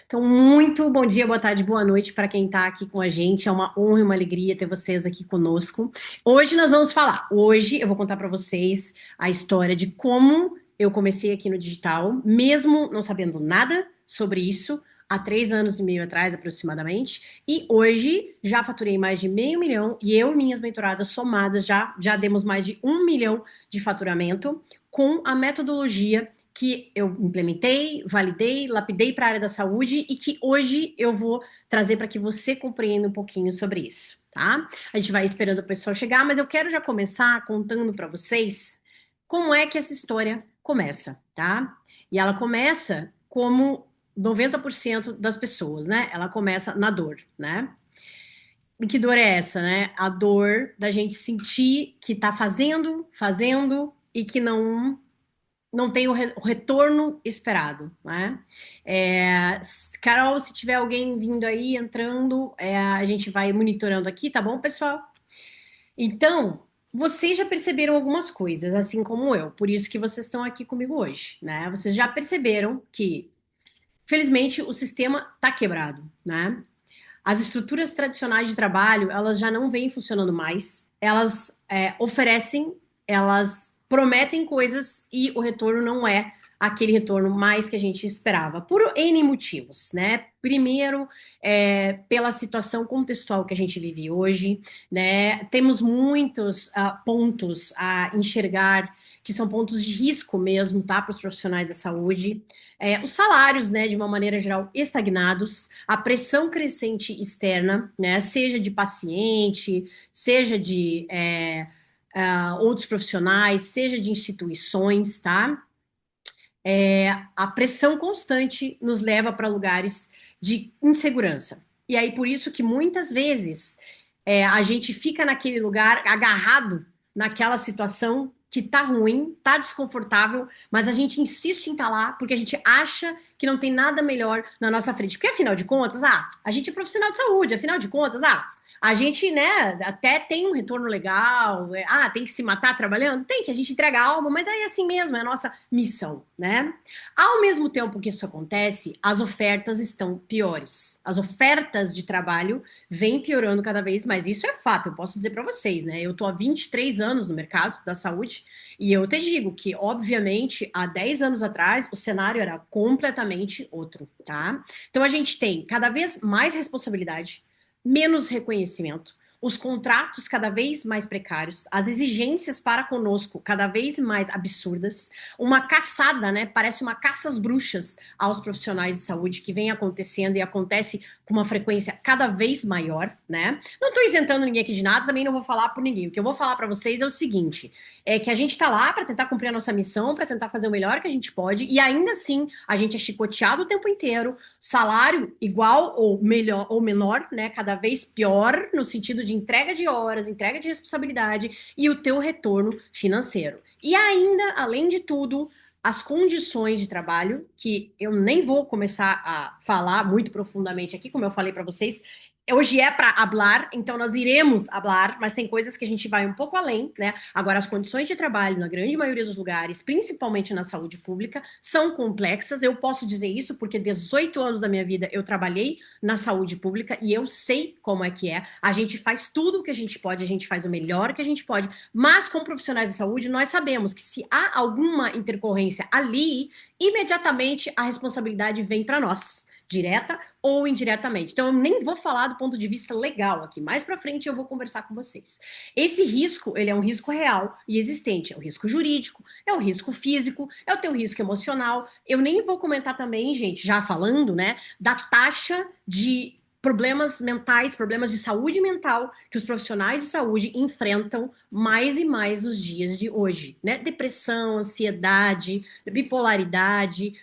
Então, muito bom dia, boa tarde, boa noite para quem está aqui com a gente. É uma honra e uma alegria ter vocês aqui conosco. Hoje eu vou contar para vocês a história de como eu comecei aqui no digital, mesmo não sabendo nada sobre isso, há 3 anos e meio atrás, aproximadamente. E hoje já faturei mais de meio milhão e eu e minhas mentoradas somadas já demos mais de 1 milhão de faturamento com a metodologia que eu implementei, validei, lapidei para a área da saúde e que hoje eu vou trazer para que você compreenda um pouquinho sobre isso, tá? A gente vai esperando o pessoal chegar, mas eu quero já começar contando para vocês como é que essa história começa, tá? E ela começa como 90% das pessoas, né? Ela começa na dor, né? E que dor é essa, né? A dor da gente sentir que tá fazendo e que não tem o retorno esperado, né? Carol, se tiver alguém vindo aí, entrando, a gente vai monitorando aqui, tá bom, pessoal? Então, vocês já perceberam algumas coisas, assim como eu, por isso que vocês estão aqui comigo hoje, né? Vocês já perceberam que, felizmente, o sistema tá quebrado, né? As estruturas tradicionais de trabalho, elas já não vêm funcionando mais. Elas oferecem, elas prometem coisas e o retorno não é aquele retorno mais que a gente esperava, por N motivos, né? Primeiro, pela situação contextual que a gente vive hoje, né? Temos muitos pontos a enxergar que são pontos de risco mesmo, tá, para os profissionais da saúde. Os salários, né, de uma maneira geral, estagnados, a pressão crescente externa, né, seja de paciente, seja de outros profissionais, seja de instituições, tá? A pressão constante nos leva para lugares de insegurança. E aí, por isso que muitas vezes a gente fica naquele lugar agarrado naquela situação que tá ruim, tá desconfortável, mas a gente insiste em estar lá porque a gente acha que não tem nada melhor na nossa frente. Porque afinal de contas, a gente é profissional de saúde, afinal de contas, a gente, né, até tem um retorno legal, tem que se matar trabalhando? Tem, que a gente entrega a alma, mas aí é assim mesmo, é a nossa missão, né? Ao mesmo tempo que isso acontece, as ofertas estão piores. As ofertas de trabalho vêm piorando cada vez mais. Isso é fato, eu posso dizer para vocês, né? Eu tô há 23 anos no mercado da saúde e eu te digo que, obviamente, há 10 anos atrás, o cenário era completamente outro, tá? Então a gente tem cada vez mais responsabilidade, menos reconhecimento, os contratos cada vez mais precários, as exigências para conosco cada vez mais absurdas, uma caçada, né? Parece uma caça às bruxas aos profissionais de saúde que vem acontecendo e acontece com uma frequência cada vez maior, né? Não estou isentando ninguém aqui de nada, também não vou falar por ninguém. O que eu vou falar para vocês é o seguinte: é que a gente está lá para tentar cumprir a nossa missão, para tentar fazer o melhor que a gente pode, e ainda assim a gente é chicoteado o tempo inteiro, salário igual ou melhor ou menor, né? Cada vez pior no sentido de entrega de horas, entrega de responsabilidade e o teu retorno financeiro. E ainda, além de tudo, as condições de trabalho, que eu nem vou começar a falar muito profundamente aqui, como eu falei para vocês, hoje é para hablar, então nós iremos hablar, mas tem coisas que a gente vai um pouco além, né? Agora, as condições de trabalho, na grande maioria dos lugares, principalmente na saúde pública, são complexas. Eu posso dizer isso porque 18 anos da minha vida eu trabalhei na saúde pública e eu sei como é que é. A gente faz tudo o que a gente pode, a gente faz o melhor que a gente pode, mas como profissionais de saúde, nós sabemos que se há alguma intercorrência ali, imediatamente a responsabilidade vem para nós, direta ou indiretamente. Então, eu nem vou falar do ponto de vista legal aqui. Mais para frente eu vou conversar com vocês. Esse risco, ele é um risco real e existente. É o risco jurídico, é o risco físico, é o teu risco emocional. Eu nem vou comentar também, gente, já falando, né, da taxa de problemas mentais, problemas de saúde mental que os profissionais de saúde enfrentam mais e mais nos dias de hoje, né? Depressão, ansiedade, bipolaridade,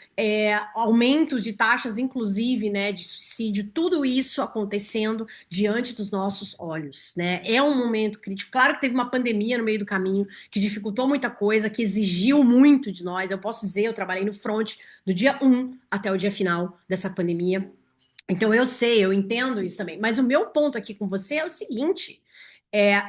aumento de taxas, inclusive, né, de suicídio, tudo isso acontecendo diante dos nossos olhos, né? É um momento crítico. Claro que teve uma pandemia no meio do caminho que dificultou muita coisa, que exigiu muito de nós. Eu posso dizer, eu trabalhei no front do dia 1 até o dia final dessa pandemia. Então eu sei, eu entendo isso também. Mas o meu ponto aqui com você é o seguinte: é,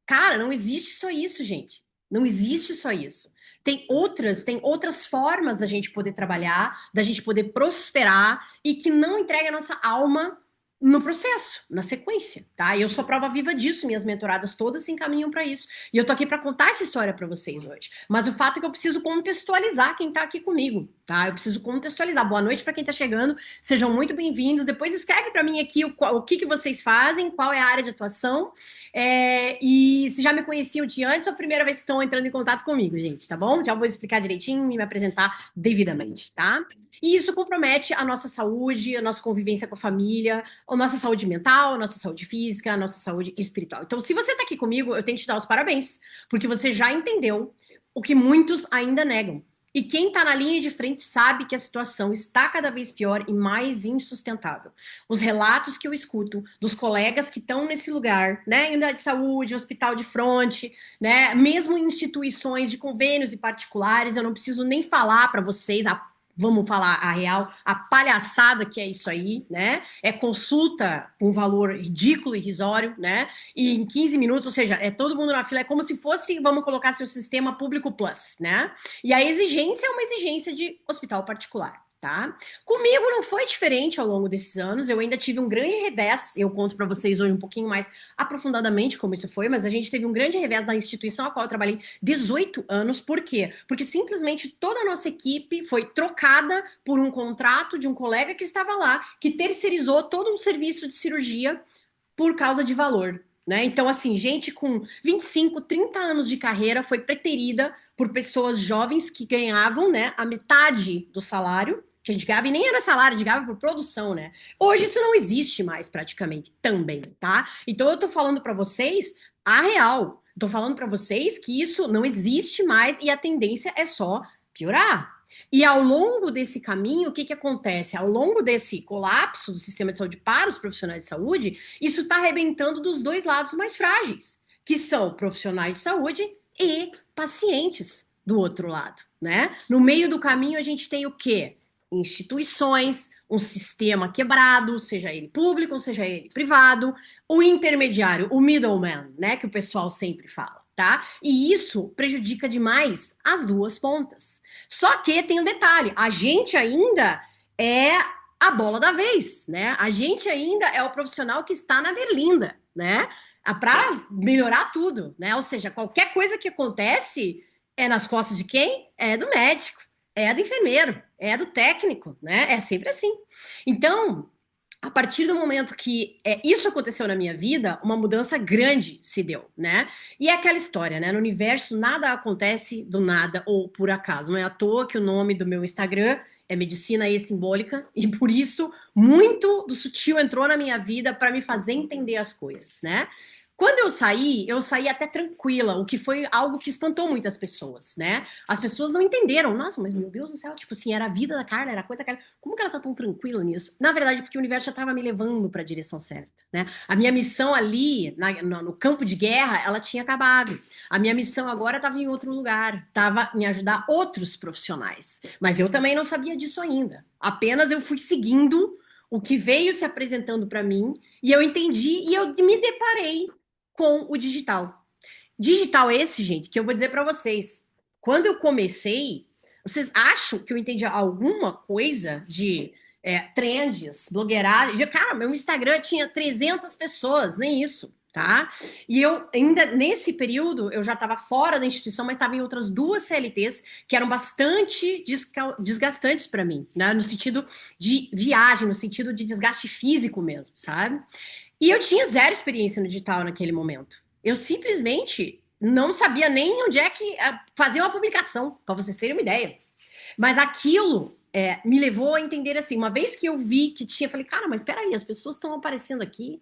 cara, não existe só isso, gente. Não existe só isso. tem outras formas da gente poder trabalhar, da gente poder prosperar e que não entregue a nossa alma no processo, na sequência, tá? E eu sou prova viva disso, minhas mentoradas todas se encaminham para isso. E eu tô aqui para contar essa história para vocês hoje. Mas o fato é que eu preciso contextualizar quem tá aqui comigo, tá? Eu preciso contextualizar. Boa noite para quem tá chegando. Sejam muito bem-vindos. Depois escreve para mim aqui o que vocês fazem, qual é a área de atuação, e se já me conheciam de antes ou a primeira vez que estão entrando em contato comigo, gente, tá bom? Já vou explicar direitinho e me apresentar devidamente, tá? E isso compromete a nossa saúde, a nossa convivência com a família, a nossa saúde mental, a nossa saúde física, a nossa saúde espiritual. Então, se você está aqui comigo, eu tenho que te dar os parabéns, porque você já entendeu o que muitos ainda negam. E quem está na linha de frente sabe que a situação está cada vez pior e mais insustentável. Os relatos que eu escuto dos colegas que estão nesse lugar, né, em unidade de saúde, hospital de fronte, né, mesmo em instituições de convênios e particulares, eu não preciso nem falar para vocês vamos falar a real, a palhaçada que é isso aí, né? É consulta com um valor ridículo e irrisório, né? E em 15 minutos, ou seja, é todo mundo na fila, é como se fosse, vamos colocar assim, o sistema público plus, né? E a exigência é uma exigência de hospital particular. Tá? Comigo não foi diferente ao longo desses anos, eu ainda tive um grande revés, eu conto para vocês hoje um pouquinho mais aprofundadamente como isso foi, mas a gente teve um grande revés na instituição a qual eu trabalhei 18 anos, por quê? Porque simplesmente toda a nossa equipe foi trocada por um contrato de um colega que estava lá, que terceirizou todo um serviço de cirurgia por causa de valor. Né? Então, assim, gente com 25, 30 anos de carreira foi preterida por pessoas jovens que ganhavam, né, a metade do salário que a gente ganhava, e nem era salário, a gente ganhava por produção, né? Hoje isso não existe mais praticamente também, tá? Então eu tô falando para vocês a real. Tô falando para vocês que isso não existe mais e a tendência é só piorar. E ao longo desse caminho, o que acontece? Ao longo desse colapso do sistema de saúde para os profissionais de saúde, isso está arrebentando dos dois lados mais frágeis, que são profissionais de saúde e pacientes do outro lado, né? No meio do caminho, a gente tem o quê? Instituições, um sistema quebrado, seja ele público, seja ele privado, o intermediário, o middleman, né, que o pessoal sempre fala, tá? E isso prejudica demais as duas pontas. Só que tem um detalhe, a gente ainda é a bola da vez, né? A gente ainda é o profissional que está na berlinda, né? Para melhorar tudo, né? Ou seja, qualquer coisa que acontece é nas costas de quem? É do médico, é do enfermeiro, é do técnico, né? É sempre assim. Então, a partir do momento que isso aconteceu na minha vida, uma mudança grande se deu, né? E é aquela história, né? No universo, nada acontece do nada ou por acaso. Não é à toa que o nome do meu Instagram é Medicina E Simbólica, e por isso muito do sutil entrou na minha vida para me fazer entender as coisas, né? Quando eu saí até tranquila, o que foi algo que espantou muitas pessoas, né? As pessoas não entenderam. Nossa, mas meu Deus do céu, tipo assim, era a vida da Carla, era a coisa da Carla. Como que ela tá tão tranquila nisso? Na verdade, porque o universo já estava me levando para a direção certa, né? A minha missão ali, no campo de guerra, ela tinha acabado. A minha missão agora estava em outro lugar, estava em ajudar outros profissionais. Mas eu também não sabia disso ainda. Apenas eu fui seguindo o que veio se apresentando para mim e eu entendi e eu me deparei com o digital. Digital esse, gente, que eu vou dizer para vocês. Quando eu comecei, vocês acham que eu entendi alguma coisa de trends, blogueiragem? Cara, meu Instagram tinha 300 pessoas, nem isso, tá? E eu ainda, nesse período, eu já estava fora da instituição, mas estava em outras duas CLTs que eram bastante desgastantes para mim, né? No sentido de viagem, no sentido de desgaste físico mesmo, sabe? E eu tinha zero experiência no digital naquele momento. Eu simplesmente não sabia nem onde é que fazer uma publicação, para vocês terem uma ideia. Mas aquilo me levou a entender assim, uma vez que eu vi que tinha, falei, cara, mas espera aí, as pessoas estão aparecendo aqui,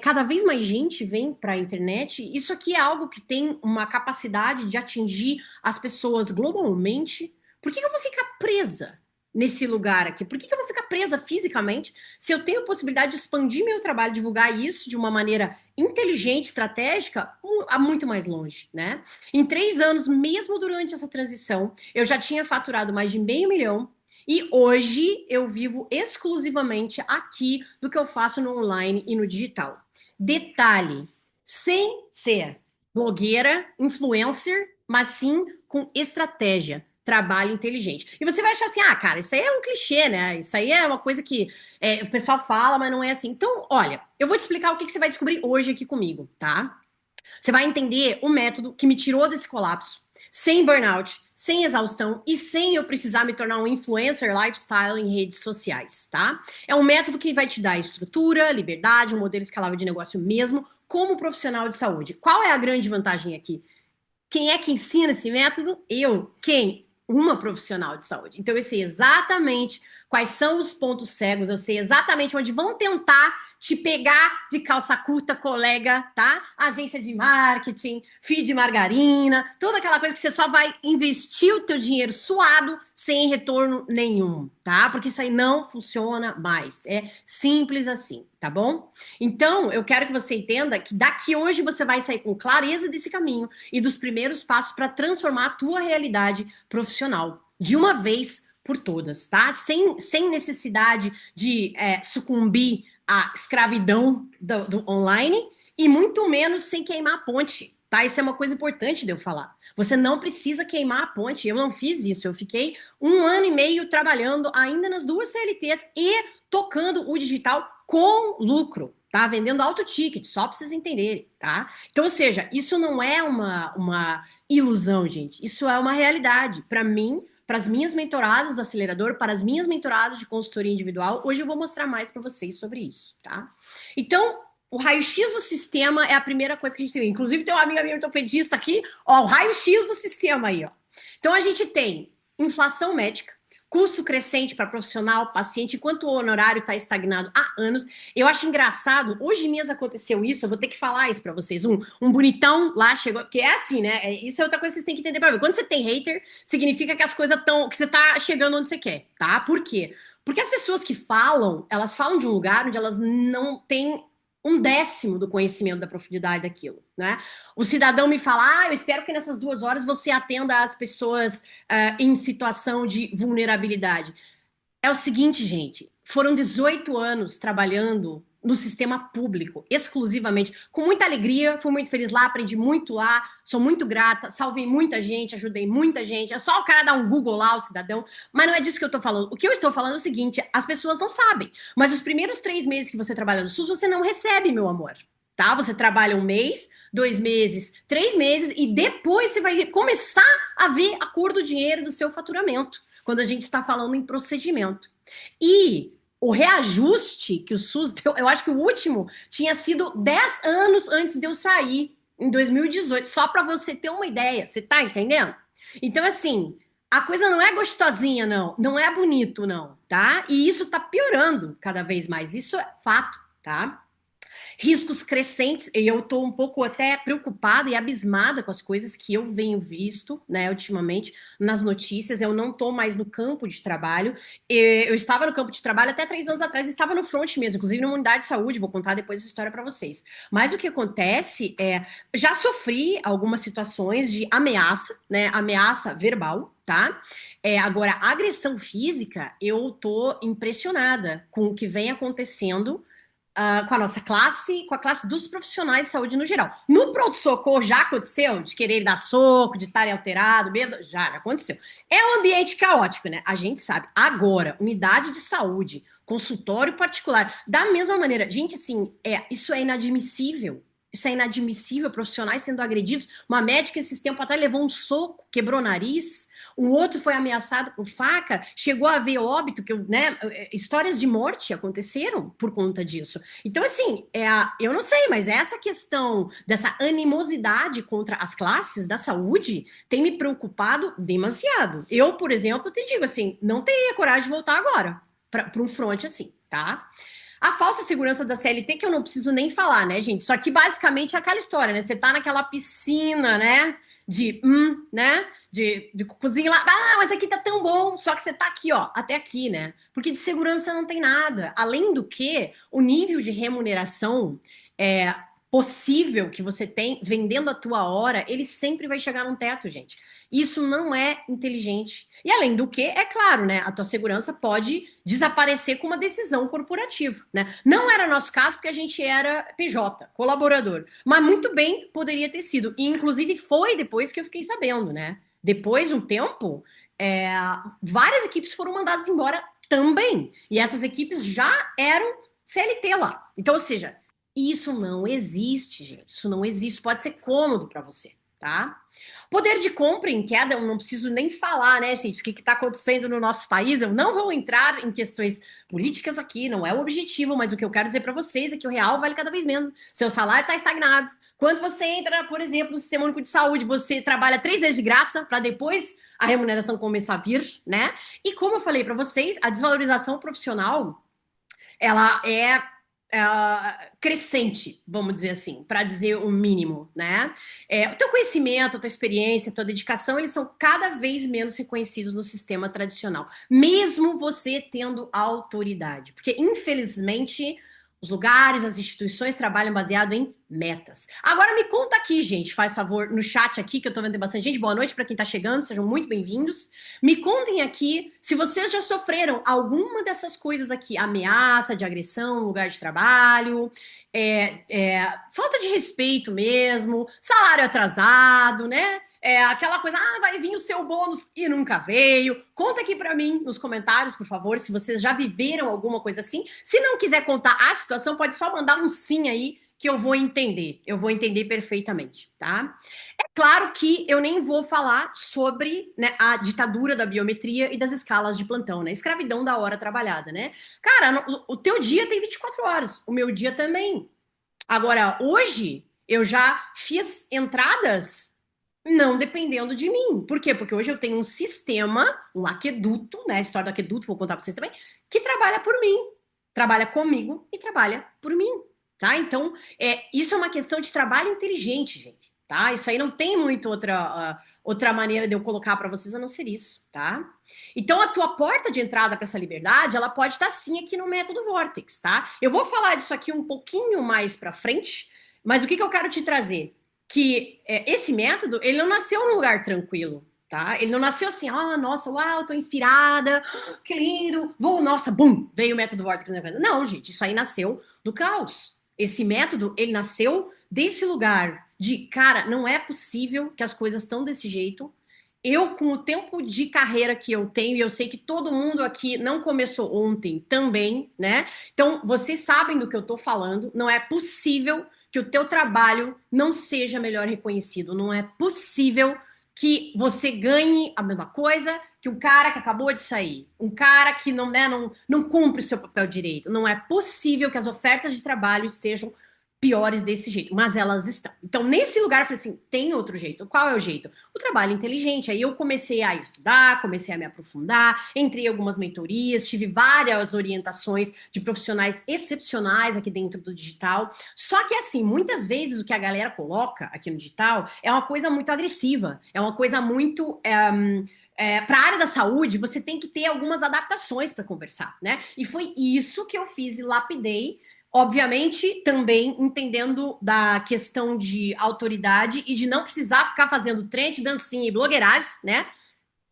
cada vez mais gente vem para a internet, isso aqui é algo que tem uma capacidade de atingir as pessoas globalmente, por que eu vou ficar presa nesse lugar aqui? Por que eu vou ficar presa fisicamente se eu tenho a possibilidade de expandir meu trabalho, divulgar isso de uma maneira inteligente, estratégica, a muito mais longe, né? Em 3 anos, mesmo durante essa transição, eu já tinha faturado mais de meio milhão e hoje eu vivo exclusivamente aqui do que eu faço no online e no digital. Detalhe, sem ser blogueira, influencer, mas sim com estratégia, trabalho inteligente. E você vai achar assim, ah, cara, isso aí é um clichê, né? Isso aí é uma coisa que o pessoal fala, mas não é assim. Então, olha, eu vou te explicar o que você vai descobrir hoje aqui comigo, tá? Você vai entender o método que me tirou desse colapso, sem burnout, sem exaustão e sem eu precisar me tornar um influencer lifestyle em redes sociais, tá? É um método que vai te dar estrutura, liberdade, um modelo escalável de negócio mesmo, como profissional de saúde. Qual é a grande vantagem aqui? Quem é que ensina esse método? Eu. Quem? Uma profissional de saúde. Então, eu sei exatamente quais são os pontos cegos, eu sei exatamente onde vão tentar te pegar de calça curta, colega, tá? Agência de marketing, feed de margarina, toda aquela coisa que você só vai investir o teu dinheiro suado sem retorno nenhum, tá? Porque isso aí não funciona mais. É simples assim, tá bom? Então, eu quero que você entenda que daqui hoje você vai sair com clareza desse caminho e dos primeiros passos para transformar a tua realidade profissional de uma vez por todas, tá? Sem necessidade de sucumbir à escravidão do online e muito menos sem queimar a ponte, tá? Isso é uma coisa importante de eu falar. Você não precisa queimar a ponte. Eu não fiz isso. Eu fiquei 1 ano e meio trabalhando ainda nas 2 CLTs e tocando o digital com lucro, tá? Vendendo alto ticket, só para vocês entenderem, tá? Então, ou seja, isso não é uma ilusão, gente. Isso é uma realidade. Para mim, para as minhas mentoradas do acelerador, para as minhas mentoradas de consultoria individual, hoje eu vou mostrar mais para vocês sobre isso, tá? Então, o raio-x do sistema é a primeira coisa que a gente tem. Inclusive, tem uma amiga minha ortopedista aqui, ó, o raio-x do sistema aí, ó. Então, a gente tem inflação médica, custo crescente para profissional, paciente, enquanto o honorário está estagnado há anos. Eu acho engraçado, hoje mesmo aconteceu isso, eu vou ter que falar isso para vocês. Um bonitão lá chegou, porque é assim, né? Isso é outra coisa que vocês têm que entender para ver. Quando você tem hater, significa que as coisas estão, que você tá chegando onde você quer, tá? Por quê? Porque as pessoas que falam, elas falam de um lugar onde elas não têm 1/10 do conhecimento da profundidade daquilo, né? O cidadão me fala, eu espero que nessas 2 horas você atenda as pessoas em situação de vulnerabilidade. É o seguinte, gente, foram 18 anos trabalhando no sistema público, exclusivamente, com muita alegria, fui muito feliz lá, aprendi muito lá, sou muito grata, salvei muita gente, ajudei muita gente, é só o cara dar um Google lá, o cidadão, mas não é disso que eu tô falando. O que eu estou falando é o seguinte, as pessoas não sabem, mas os primeiros 3 meses que você trabalha no SUS, você não recebe, meu amor, tá? Você trabalha 1 mês, 2 meses, 3 meses, e depois você vai começar a ver a cor do dinheiro do seu faturamento, quando a gente está falando em procedimento. E o reajuste que o SUS deu, eu acho que o último tinha sido 10 anos antes de eu sair, em 2018, só para você ter uma ideia, você tá entendendo? Então, assim, a coisa não é gostosinha, não, não é bonito, não, tá? E isso tá piorando cada vez mais, isso é fato, tá? Riscos crescentes, e eu estou um pouco até preocupada e abismada com as coisas que eu venho visto, né, ultimamente, nas notícias. Eu não estou mais no campo de trabalho. Eu estava no campo de trabalho até 3 anos atrás, estava no front mesmo, inclusive numa unidade de saúde, vou contar depois essa história para vocês. Mas o que acontece é, já sofri algumas situações de ameaça, né, ameaça verbal, tá? Agora, agressão física, eu tô impressionada com o que vem acontecendo com a nossa classe, com a classe dos profissionais de saúde no geral. No pronto-socorro já aconteceu, de querer dar soco, de estarem alterado, medo, já aconteceu. É um ambiente caótico, né? A gente sabe. Agora, unidade de saúde, consultório particular, da mesma maneira. Gente, assim, isso é inadmissível. Isso é inadmissível, profissionais sendo agredidos. Uma médica esses tempos atrás levou um soco, quebrou o nariz. Um outro foi ameaçado com faca. Chegou a haver óbito, né? Histórias de morte aconteceram por conta disso. Então, assim, eu não sei, mas essa questão dessa animosidade contra as classes da saúde tem me preocupado demasiado. Eu, por exemplo, te digo assim, não teria coragem de voltar agora para um front assim, tá? A falsa segurança da CLT, que eu não preciso nem falar, né, gente? Só que basicamente é aquela história, né? Você tá naquela piscina, né? Né? De cozinha lá. Ah, mas aqui tá tão bom. Só que você tá aqui, ó, até aqui, né? Porque de segurança não tem nada. Além do que, o nível de remuneração possível que você tem vendendo a tua hora, ele sempre vai chegar num teto, gente. Isso não é inteligente. E além do que, é claro, né? A tua segurança pode desaparecer com uma decisão corporativa, né? Não era nosso caso porque a gente era PJ, colaborador, mas muito bem poderia ter sido. E inclusive foi depois que eu fiquei sabendo, né? Depois de um tempo, é, várias equipes foram mandadas embora também. E essas equipes já eram CLT lá. Então, ou seja, isso não existe, gente. Isso não existe. Pode ser cômodo para você, tá? Poder de compra em queda, eu não preciso nem falar, né, gente? O que está acontecendo no nosso país? Eu não vou entrar em questões políticas aqui, não é o objetivo, mas o que eu quero dizer para vocês é que o real vale cada vez menos. Seu salário está estagnado. Quando você entra, por exemplo, no Sistema Único de Saúde, você trabalha 3 vezes de graça para depois a remuneração começar a vir, né? E como eu falei para vocês, a desvalorização profissional ela é crescente, vamos dizer assim, para dizer o mínimo, né? O teu conhecimento, a tua experiência, a tua dedicação, eles são cada vez menos reconhecidos no sistema tradicional, mesmo você tendo autoridade, porque infelizmente os lugares, as instituições trabalham baseado em metas. Agora me conta aqui, gente, faz favor, no chat aqui, que eu tô vendo que tem bastante gente. Boa noite para quem tá chegando, sejam muito bem-vindos. Me contem aqui se vocês já sofreram alguma dessas coisas aqui: ameaça de agressão no lugar de trabalho, falta de respeito mesmo, salário atrasado, né? Aquela coisa, vai vir o seu bônus e nunca veio. Conta aqui para mim nos comentários, por favor, se vocês já viveram alguma coisa assim. Se não quiser contar a situação, pode só mandar um sim aí, que eu vou entender. Eu vou entender perfeitamente, tá? É claro que eu nem vou falar sobre, né, a ditadura da biometria e das escalas de plantão, né? Escravidão da hora trabalhada, né? Cara, o teu dia tem 24 horas, o meu dia também. Agora, hoje, eu já fiz entradas não dependendo de mim. Por quê? Porque hoje eu tenho um sistema, um aqueduto, né? A história do aqueduto, vou contar para vocês também, que trabalha por mim, trabalha comigo e trabalha por mim, tá? Então, isso é uma questão de trabalho inteligente, gente, tá? Isso aí não tem muito outra maneira de eu colocar para vocês a não ser isso, tá? Então, a tua porta de entrada para essa liberdade, ela pode estar sim aqui no método Vortex, tá? Eu vou falar disso aqui um pouquinho mais para frente, mas o que eu quero te trazer? Que esse método, ele não nasceu num lugar tranquilo, tá? Ele não nasceu assim, nossa, uau, tô inspirada, que lindo, nossa, bum, veio o método Vortex. Não, gente, isso aí nasceu do caos. Esse método, ele nasceu desse lugar de, cara, não é possível que as coisas estão desse jeito. Eu, com o tempo de carreira que eu tenho, e eu sei que todo mundo aqui não começou ontem também, né? Então, vocês sabem do que eu tô falando, não é possível que o teu trabalho não seja melhor reconhecido. Não é possível que você ganhe a mesma coisa que um cara que acabou de sair, um cara que não cumpre o seu papel direito. Não é possível que as ofertas de trabalho estejam piores desse jeito, mas elas estão. Então, nesse lugar, eu falei assim, tem outro jeito. Qual é o jeito? O trabalho inteligente. Aí eu comecei a estudar, comecei a me aprofundar, entrei em algumas mentorias, tive várias orientações de profissionais excepcionais aqui dentro do digital. Só que, assim, muitas vezes o que a galera coloca aqui no digital é uma coisa muito agressiva, é uma coisa muito... para a área da saúde, você tem que ter algumas adaptações para conversar, né? E foi isso que eu fiz e lapidei. Obviamente, também entendendo da questão de autoridade e de não precisar ficar fazendo trend, dancinha e blogueiragem, né?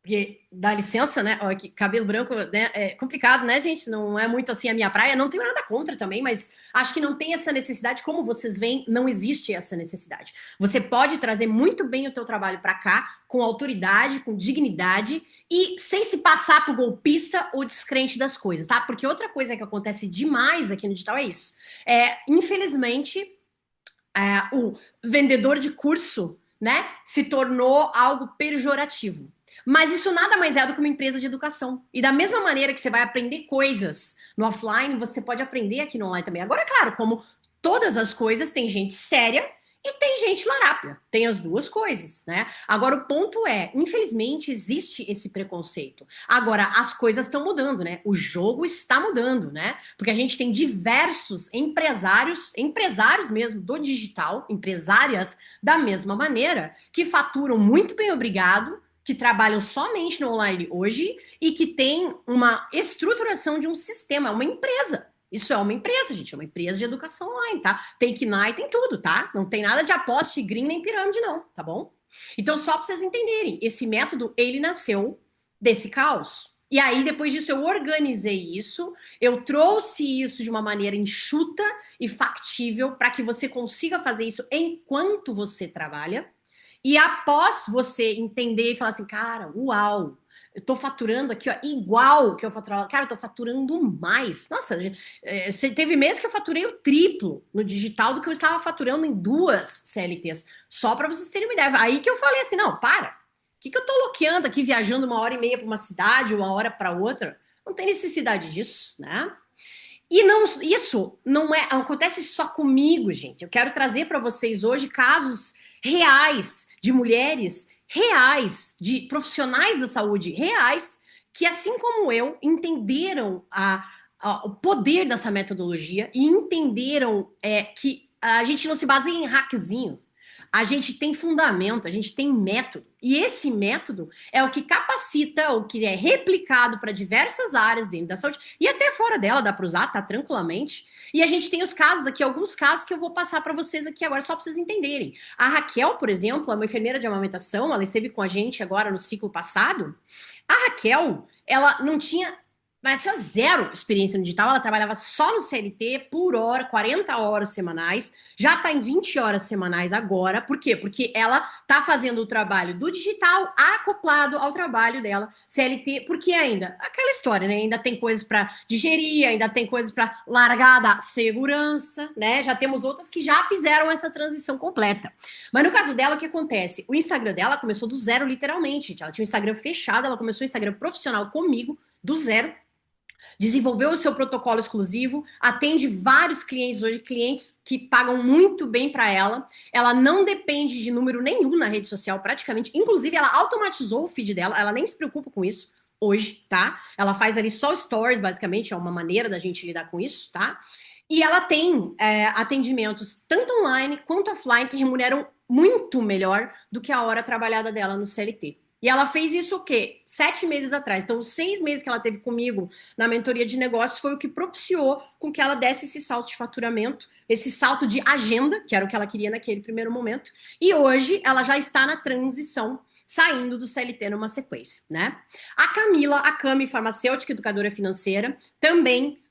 Porque, dá licença, né? Ó, cabelo branco, né? É complicado, né, gente? Não é muito assim a minha praia. Não tenho nada contra também, mas acho que não tem essa necessidade. Como vocês veem, não existe essa necessidade. Você pode trazer muito bem o teu trabalho para cá, com autoridade, com dignidade e sem se passar por golpista ou descrente das coisas, tá? Porque outra coisa que acontece demais aqui no digital é isso. Infelizmente, o vendedor de curso, né, se tornou algo pejorativo. Mas isso nada mais é do que uma empresa de educação. E da mesma maneira que você vai aprender coisas no offline, você pode aprender aqui no online também. Agora, é claro, como todas as coisas, tem gente séria e tem gente larápia. Tem as duas coisas, né? Agora, o ponto é, infelizmente, existe esse preconceito. Agora, as coisas estão mudando, né? O jogo está mudando, né? Porque a gente tem diversos empresários mesmo do digital, empresárias da mesma maneira, que faturam muito bem, obrigado, que trabalham somente no online hoje e que tem uma estruturação de um sistema, uma empresa. Isso é uma empresa, gente, é uma empresa de educação online, tá? Tem KNAI, tem tudo, tá? Não tem nada de aposta, green nem pirâmide, não, tá bom? Então, só para vocês entenderem, esse método, ele nasceu desse caos. E aí, depois disso, eu organizei isso, eu trouxe isso de uma maneira enxuta e factível para que você consiga fazer isso enquanto você trabalha. E após você entender e falar assim, cara, uau, eu tô faturando aqui, ó, igual que eu faturava. Cara, eu tô faturando mais. Nossa, teve mês que eu faturei o triplo no digital do que eu estava faturando em duas CLTs. Só para vocês terem uma ideia. Aí que eu falei assim, não, para. O que eu tô loqueando aqui, viajando 1h30 para uma cidade, 1 hora para outra? Não tem necessidade disso, né? E não, isso não acontece só comigo, gente. Eu quero trazer para vocês hoje casos reais de mulheres reais, de profissionais da saúde reais, que assim como eu entenderam o poder dessa metodologia e entenderam que a gente não se baseia em hackzinho. A gente tem fundamento, a gente tem método. E esse método é o que capacita, o que é replicado para diversas áreas dentro da saúde e até fora dela, dá para usar, tá tranquilamente. E a gente tem os casos aqui, alguns casos que eu vou passar para vocês aqui agora, só para vocês entenderem. A Raquel, por exemplo, é uma enfermeira de amamentação, ela esteve com a gente agora no ciclo passado. A Raquel, ela não tinha mas tinha zero experiência no digital, ela trabalhava só no CLT por hora, 40 horas semanais, já está em 20 horas semanais agora. Por quê? Porque ela está fazendo o trabalho do digital acoplado ao trabalho dela, CLT, porque ainda, aquela história, né? Ainda tem coisas para digerir, ainda tem coisas para largar da segurança, né? Já temos outras que já fizeram essa transição completa. Mas no caso dela, o que acontece? O Instagram dela começou do zero, literalmente. Ela tinha um Instagram fechado, ela começou o Instagram profissional comigo, do zero. Desenvolveu o seu protocolo exclusivo, atende vários clientes hoje, clientes que pagam muito bem para ela. Ela não depende de número nenhum na rede social, praticamente. Inclusive, ela automatizou o feed dela, ela nem se preocupa com isso hoje, tá? Ela faz ali só stories, basicamente, é uma maneira da gente lidar com isso, tá? E ela tem atendimentos tanto online quanto offline que remuneram muito melhor do que a hora trabalhada dela no CLT. E ela fez isso o quê? 7 meses atrás. Então, os 6 meses que ela teve comigo na mentoria de negócios foi o que propiciou com que ela desse esse salto de faturamento, esse salto de agenda, que era o que ela queria naquele primeiro momento. E hoje ela já está na transição, saindo do CLT numa sequência, né? A Camila, a Cami, farmacêutica educadora financeira, também,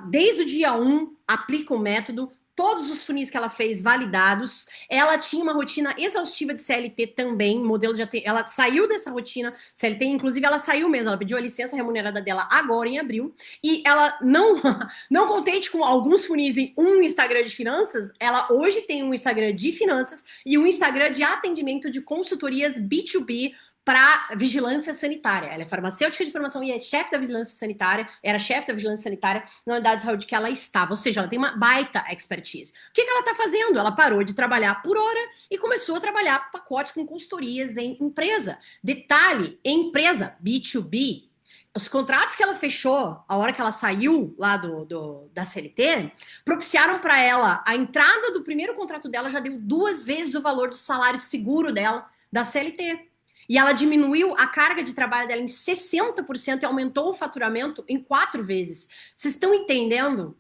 desde o dia 1, aplica o método, todos os funis que ela fez validados. Ela tinha uma rotina exaustiva de CLT também, modelo de ela saiu dessa rotina CLT, inclusive ela saiu mesmo, ela pediu a licença remunerada dela agora em abril, e ela não contente com alguns funis em um Instagram de finanças, ela hoje tem um Instagram de finanças e um Instagram de atendimento de consultorias B2B para vigilância sanitária. Ela é farmacêutica de formação e é chefe da vigilância sanitária, era chefe da vigilância sanitária na unidade de saúde que ela estava, ou seja, ela tem uma baita expertise. O que ela está fazendo? Ela parou de trabalhar por hora e começou a trabalhar pacotes com consultorias em empresa. Detalhe, empresa, B2B, os contratos que ela fechou, a hora que ela saiu lá da CLT, propiciaram para ela, a entrada do primeiro contrato dela já deu 2 vezes o valor do salário seguro dela da CLT. E ela diminuiu a carga de trabalho dela em 60% e aumentou o faturamento em 4 vezes. Vocês estão entendendo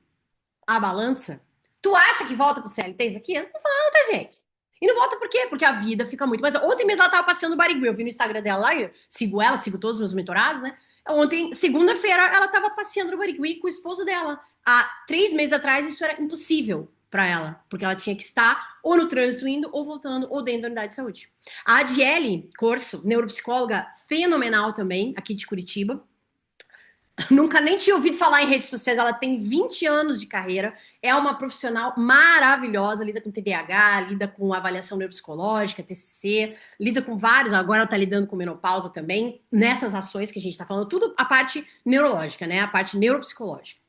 a balança? Tu acha que volta pro CLT isso aqui? Não volta, gente. E não volta por quê? Porque a vida fica muito mais. Ontem mesmo ela tava passeando no Barigui. Eu vi no Instagram dela lá, eu sigo ela, sigo todos os meus mentorados, né? Ontem, segunda-feira, ela tava passeando no Barigui com o esposo dela. Há 3 meses atrás, isso era impossível para ela, porque ela tinha que estar ou no trânsito indo, ou voltando, ou dentro da unidade de saúde. A Adiele Corso, neuropsicóloga fenomenal também, aqui de Curitiba, nunca nem tinha ouvido falar em redes sociais, ela tem 20 anos de carreira, é uma profissional maravilhosa, lida com TDAH, lida com avaliação neuropsicológica, TCC, lida com vários, agora ela tá lidando com menopausa também, nessas ações que a gente tá falando, tudo a parte neurológica, né, a parte neuropsicológica.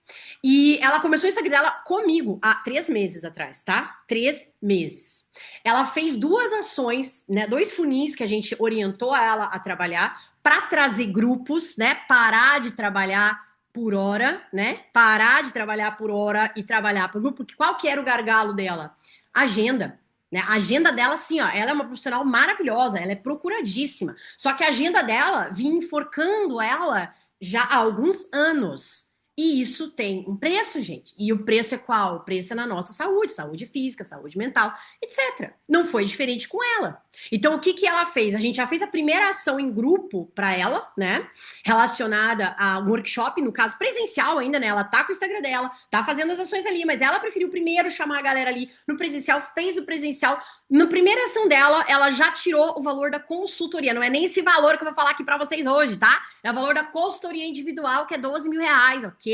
E ela começou o Instagram dela comigo há 3 meses atrás, tá? 3 meses. Ela fez 2 ações, né? 2 funis que a gente orientou ela a trabalhar para trazer grupos, né? Parar de trabalhar por hora, né? Parar de trabalhar por hora e trabalhar por grupo. Porque qual que era o gargalo dela? Agenda. Né? A agenda dela, assim, ó, ela é uma profissional maravilhosa, ela é procuradíssima. Só que a agenda dela vinha enforcando ela já há alguns anos. E isso tem um preço, gente. E o preço é qual? O preço é na nossa saúde, saúde física, saúde mental, etc. Não foi diferente com ela. Então, o que que ela fez? A gente já fez a primeira ação em grupo para ela, né? Relacionada ao workshop, no caso presencial ainda, né? Ela tá com o Instagram dela, tá fazendo as ações ali, mas ela preferiu primeiro chamar a galera ali no presencial, fez o presencial. Na primeira ação dela, ela já tirou o valor da consultoria. Não é nem esse valor que eu vou falar aqui para vocês hoje, tá? É o valor da consultoria individual, que é 12 mil reais, ok?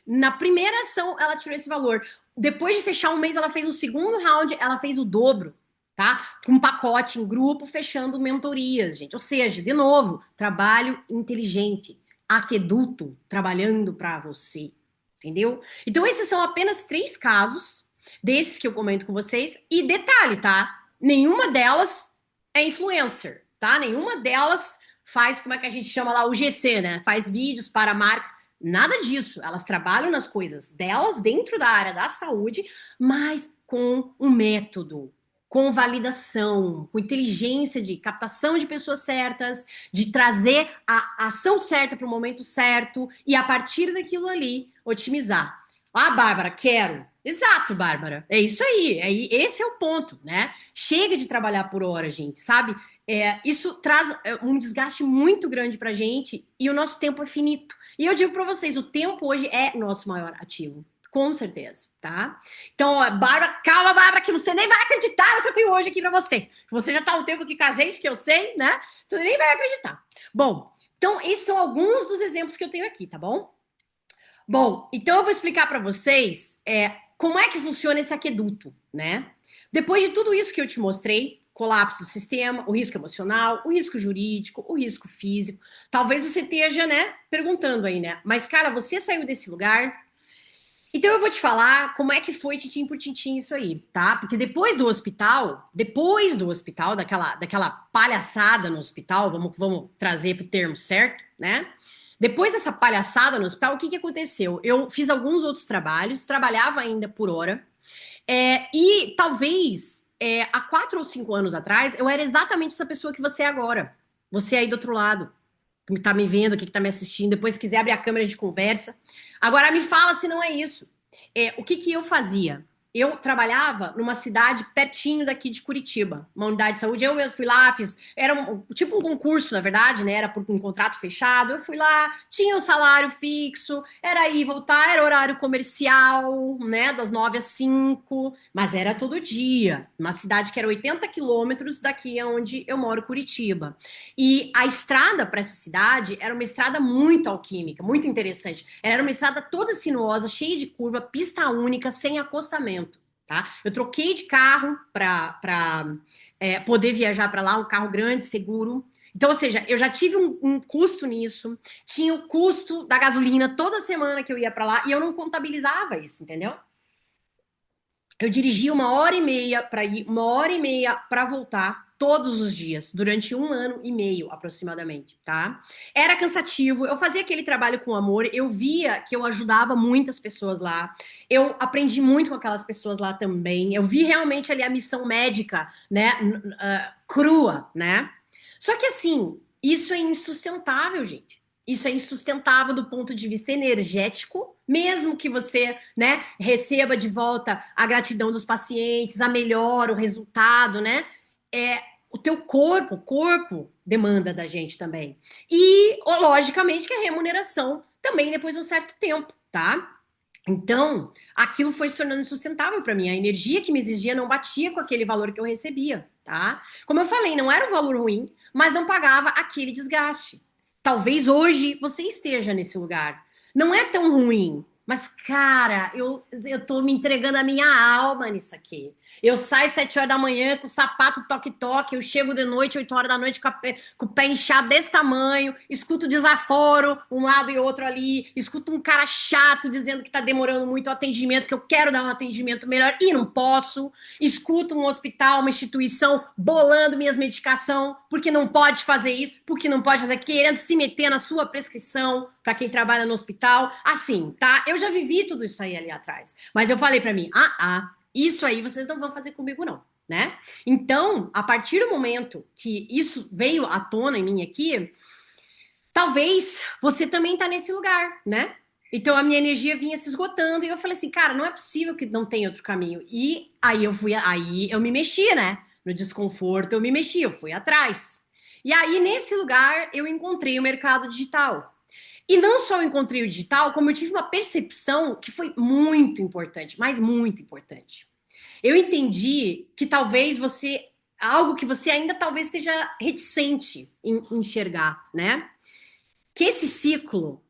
Na primeira ação, ela tirou esse valor. Depois de fechar um mês, ela fez o segundo round, ela fez o dobro, tá? Com um pacote em grupo, fechando mentorias, gente. Ou seja, de novo, trabalho inteligente. Aqueduto trabalhando para você, entendeu? Então, esses são apenas 3 casos desses que eu comento com vocês. E detalhe, tá? Nenhuma delas é influencer, tá? Nenhuma delas faz, como é que a gente chama lá, o GC, né? Faz vídeos para marcas. Nada disso. Elas trabalham nas coisas delas dentro da área da saúde, mas com um método, com validação, com inteligência de captação de pessoas certas, de trazer a ação certa para o momento certo e a partir daquilo ali otimizar. Ah, Bárbara, quero. Exato, Bárbara. É isso aí. Esse é o ponto, né? Chega de trabalhar por hora, gente, sabe? Isso traz um desgaste muito grande pra gente e o nosso tempo é finito. E eu digo para vocês, o tempo hoje é nosso maior ativo. Com certeza, tá? Então, Bárbara, calma, Bárbara, que você nem vai acreditar no que eu tenho hoje aqui para você. Você já tá um tempo aqui com a gente, que eu sei, né? Você nem vai acreditar. Bom, então, esses são alguns dos exemplos que eu tenho aqui, tá bom? Bom, então eu vou explicar para vocês como é que funciona esse aqueduto, né? Depois de tudo isso que eu te mostrei, colapso do sistema, o risco emocional, o risco jurídico, o risco físico, talvez você esteja, né, perguntando aí, né? Mas, cara, você saiu desse lugar? Então eu vou te falar como é que foi tintim por tintim isso aí, tá? Porque depois do hospital, daquela palhaçada no hospital, vamos trazer pro termo certo, né? Depois dessa palhaçada no hospital, o que que aconteceu? Eu fiz alguns outros trabalhos, trabalhava ainda por hora, e talvez há 4 ou 5 anos atrás eu era exatamente essa pessoa que você é agora. Você aí do outro lado, que tá me vendo aqui, que tá me assistindo, depois se quiser abrir a câmera de conversa. Agora me fala se não é isso. O que que eu fazia? Eu trabalhava numa cidade pertinho daqui de Curitiba, uma unidade de saúde. Eu fui lá, era tipo um concurso, na verdade, né? Era por um contrato fechado. Eu fui lá, tinha um salário fixo, era ir voltar, era horário comercial, né? Das 9 às 5, mas era todo dia. Uma cidade que era 80 quilômetros daqui onde eu moro, Curitiba. E a estrada para essa cidade era uma estrada muito alquímica, muito interessante. Era uma estrada toda sinuosa, cheia de curva, pista única, sem acostamento. Tá? Eu troquei de carro para poder viajar para lá, um carro grande, seguro. Então, ou seja, eu já tive um custo nisso, tinha o custo da gasolina toda semana que eu ia para lá e eu não contabilizava isso, entendeu? Eu dirigia 1 hora e meia para ir, 1 hora e meia para voltar, todos os dias, durante 1 ano e meio aproximadamente, tá? Era cansativo, eu fazia aquele trabalho com amor, eu via que eu ajudava muitas pessoas lá, eu aprendi muito com aquelas pessoas lá também, eu vi realmente ali a missão médica, né, crua, né? Só que assim, isso é insustentável, gente. Isso é insustentável do ponto de vista energético, mesmo que você, né, receba de volta a gratidão dos pacientes, a melhora, o resultado, né? O teu corpo, o corpo demanda da gente também. E, logicamente, que a remuneração também depois de um certo tempo, tá? Então, aquilo foi se tornando insustentável para mim. A energia que me exigia não batia com aquele valor que eu recebia, tá? Como eu falei, não era um valor ruim, mas não pagava aquele desgaste. Talvez hoje você esteja nesse lugar. Não é tão ruim, mas, cara, eu tô me entregando a minha alma nisso aqui. Eu saio 7 horas da manhã com o sapato toque-toque, eu chego de noite, 8 horas da noite, com o pé inchado desse tamanho, escuto desaforo, um lado e outro ali, escuto um cara chato dizendo que tá demorando muito o atendimento, que eu quero dar um atendimento melhor e não posso. Escuto um hospital, uma instituição bolando minhas medicações, porque não pode fazer isso, porque não pode fazer, querendo se meter na sua prescrição para quem trabalha no hospital. Assim, tá? Eu já vivi tudo isso aí ali atrás. Mas eu falei para mim, isso aí vocês não vão fazer comigo não, né? Então, a partir do momento que isso veio à tona em mim aqui, talvez você também tá nesse lugar, né? Então a minha energia vinha se esgotando e eu falei assim, cara, não é possível que não tenha outro caminho. E aí eu me mexi, né? No desconforto eu me mexi, eu fui atrás. E aí nesse lugar eu encontrei o mercado digital. E não só eu encontrei o digital, como eu tive uma percepção que foi muito importante, mas muito importante. Eu entendi que talvez algo que você ainda talvez esteja reticente em enxergar, né? Que esse ciclo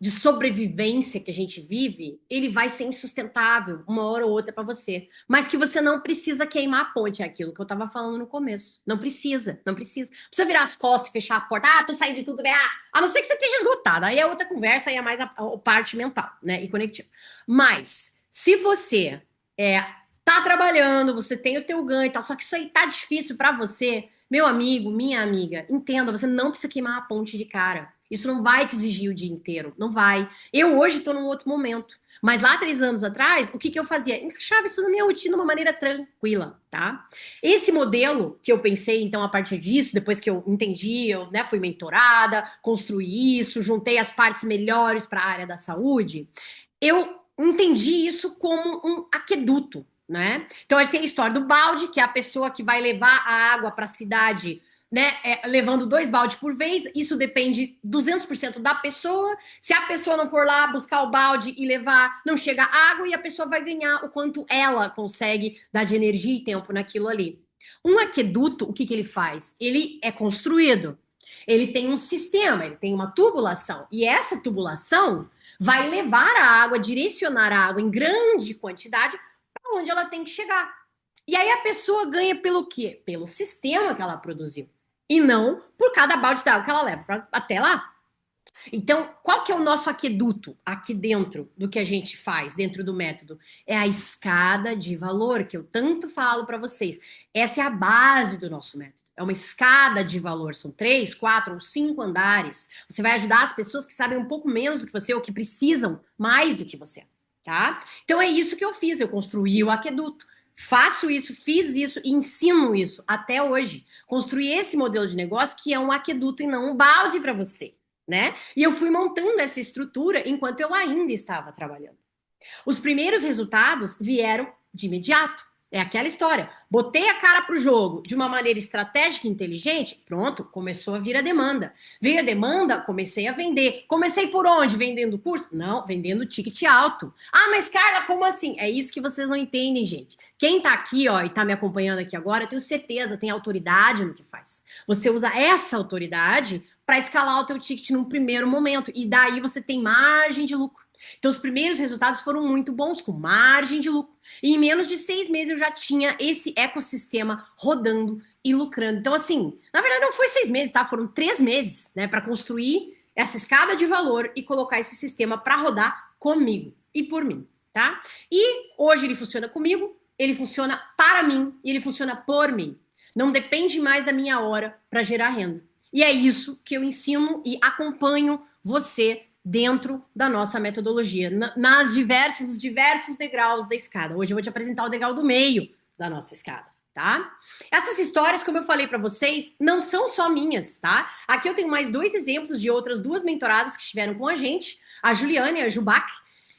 de sobrevivência que a gente vive, ele vai ser insustentável uma hora ou outra para você. Mas que você não precisa queimar a ponte, é aquilo que eu tava falando no começo. Não precisa, não precisa. Não precisa virar as costas e fechar a porta. Ah, tô saindo de tudo. A não ser que você esteja esgotado. Aí é outra conversa, aí é mais a parte mental, né? E conectiva. Mas, se você é, tá trabalhando, você tem o teu ganho e tal, só que isso aí tá difícil para você, meu amigo, minha amiga, entenda, você não precisa queimar a ponte de cara. Isso não vai te exigir o dia inteiro, não vai. Eu hoje estou num outro momento. Mas lá, 3 anos atrás, o que, que eu fazia? Encaixava isso na minha rotina de uma maneira tranquila, tá? Esse modelo que eu pensei, então, a partir disso, depois que eu entendi, eu fui mentorada, construí isso, juntei as partes melhores para a área da saúde, eu entendi isso como um aqueduto, né? Então a gente tem a história do balde, que é a pessoa que vai levar a água para a cidade, né, levando 2 baldes por vez. Isso depende 200% da pessoa. Se a pessoa não for lá buscar o balde e levar, não chega água e a pessoa vai ganhar o quanto ela consegue dar de energia e tempo naquilo ali. Um aqueduto, o que, que ele faz? Ele é construído. Ele tem um sistema, ele tem uma tubulação. E essa tubulação vai levar a água, direcionar a água em grande quantidade para onde ela tem que chegar. E aí a pessoa ganha pelo quê? Pelo sistema que ela produziu. E não por cada balde d'água que ela leva até lá. Então, qual que é o nosso aqueduto aqui dentro do que a gente faz, dentro do método? É a escada de valor que eu tanto falo para vocês. Essa é a base do nosso método. É uma escada de valor. São 3, 4 ou 5 andares. Você vai ajudar as pessoas que sabem um pouco menos do que você ou que precisam mais do que você, tá? Então é isso que eu fiz. Eu construí o aqueduto. Faço isso, fiz isso e ensino isso até hoje. Construí esse modelo de negócio que é um aqueduto e não um balde para você, né? E eu fui montando essa estrutura enquanto eu ainda estava trabalhando. Os primeiros resultados vieram de imediato. É aquela história. Botei a cara pro jogo de uma maneira estratégica e inteligente, pronto, começou a vir a demanda. Veio a demanda, comecei a vender. Comecei por onde? Vendendo curso? Não, vendendo ticket alto. Ah, mas Carla, como assim? É isso que vocês não entendem, gente. Quem tá aqui, ó, e tá me acompanhando aqui agora, eu tenho certeza, tem autoridade no que faz. Você usa essa autoridade para escalar o teu ticket num primeiro momento e daí você tem margem de lucro. Então, os primeiros resultados foram muito bons, com margem de lucro. E em menos de 6 meses eu já tinha esse ecossistema rodando e lucrando. Então, assim, na verdade não foi 6 meses, tá? Foram 3 meses, né, para construir essa escada de valor e colocar esse sistema para rodar comigo e por mim, tá? E hoje ele funciona comigo, ele funciona para mim e ele funciona por mim. Não depende mais da minha hora para gerar renda. E é isso que eu ensino e acompanho você dentro da nossa metodologia, nos diversos degraus da escada. Hoje eu vou te apresentar o degrau do meio da nossa escada, tá? Essas histórias, como eu falei para vocês, não são só minhas, tá? Aqui eu tenho mais 2 exemplos de outras 2 mentoradas que estiveram com a gente, a Juliane e a Jubac.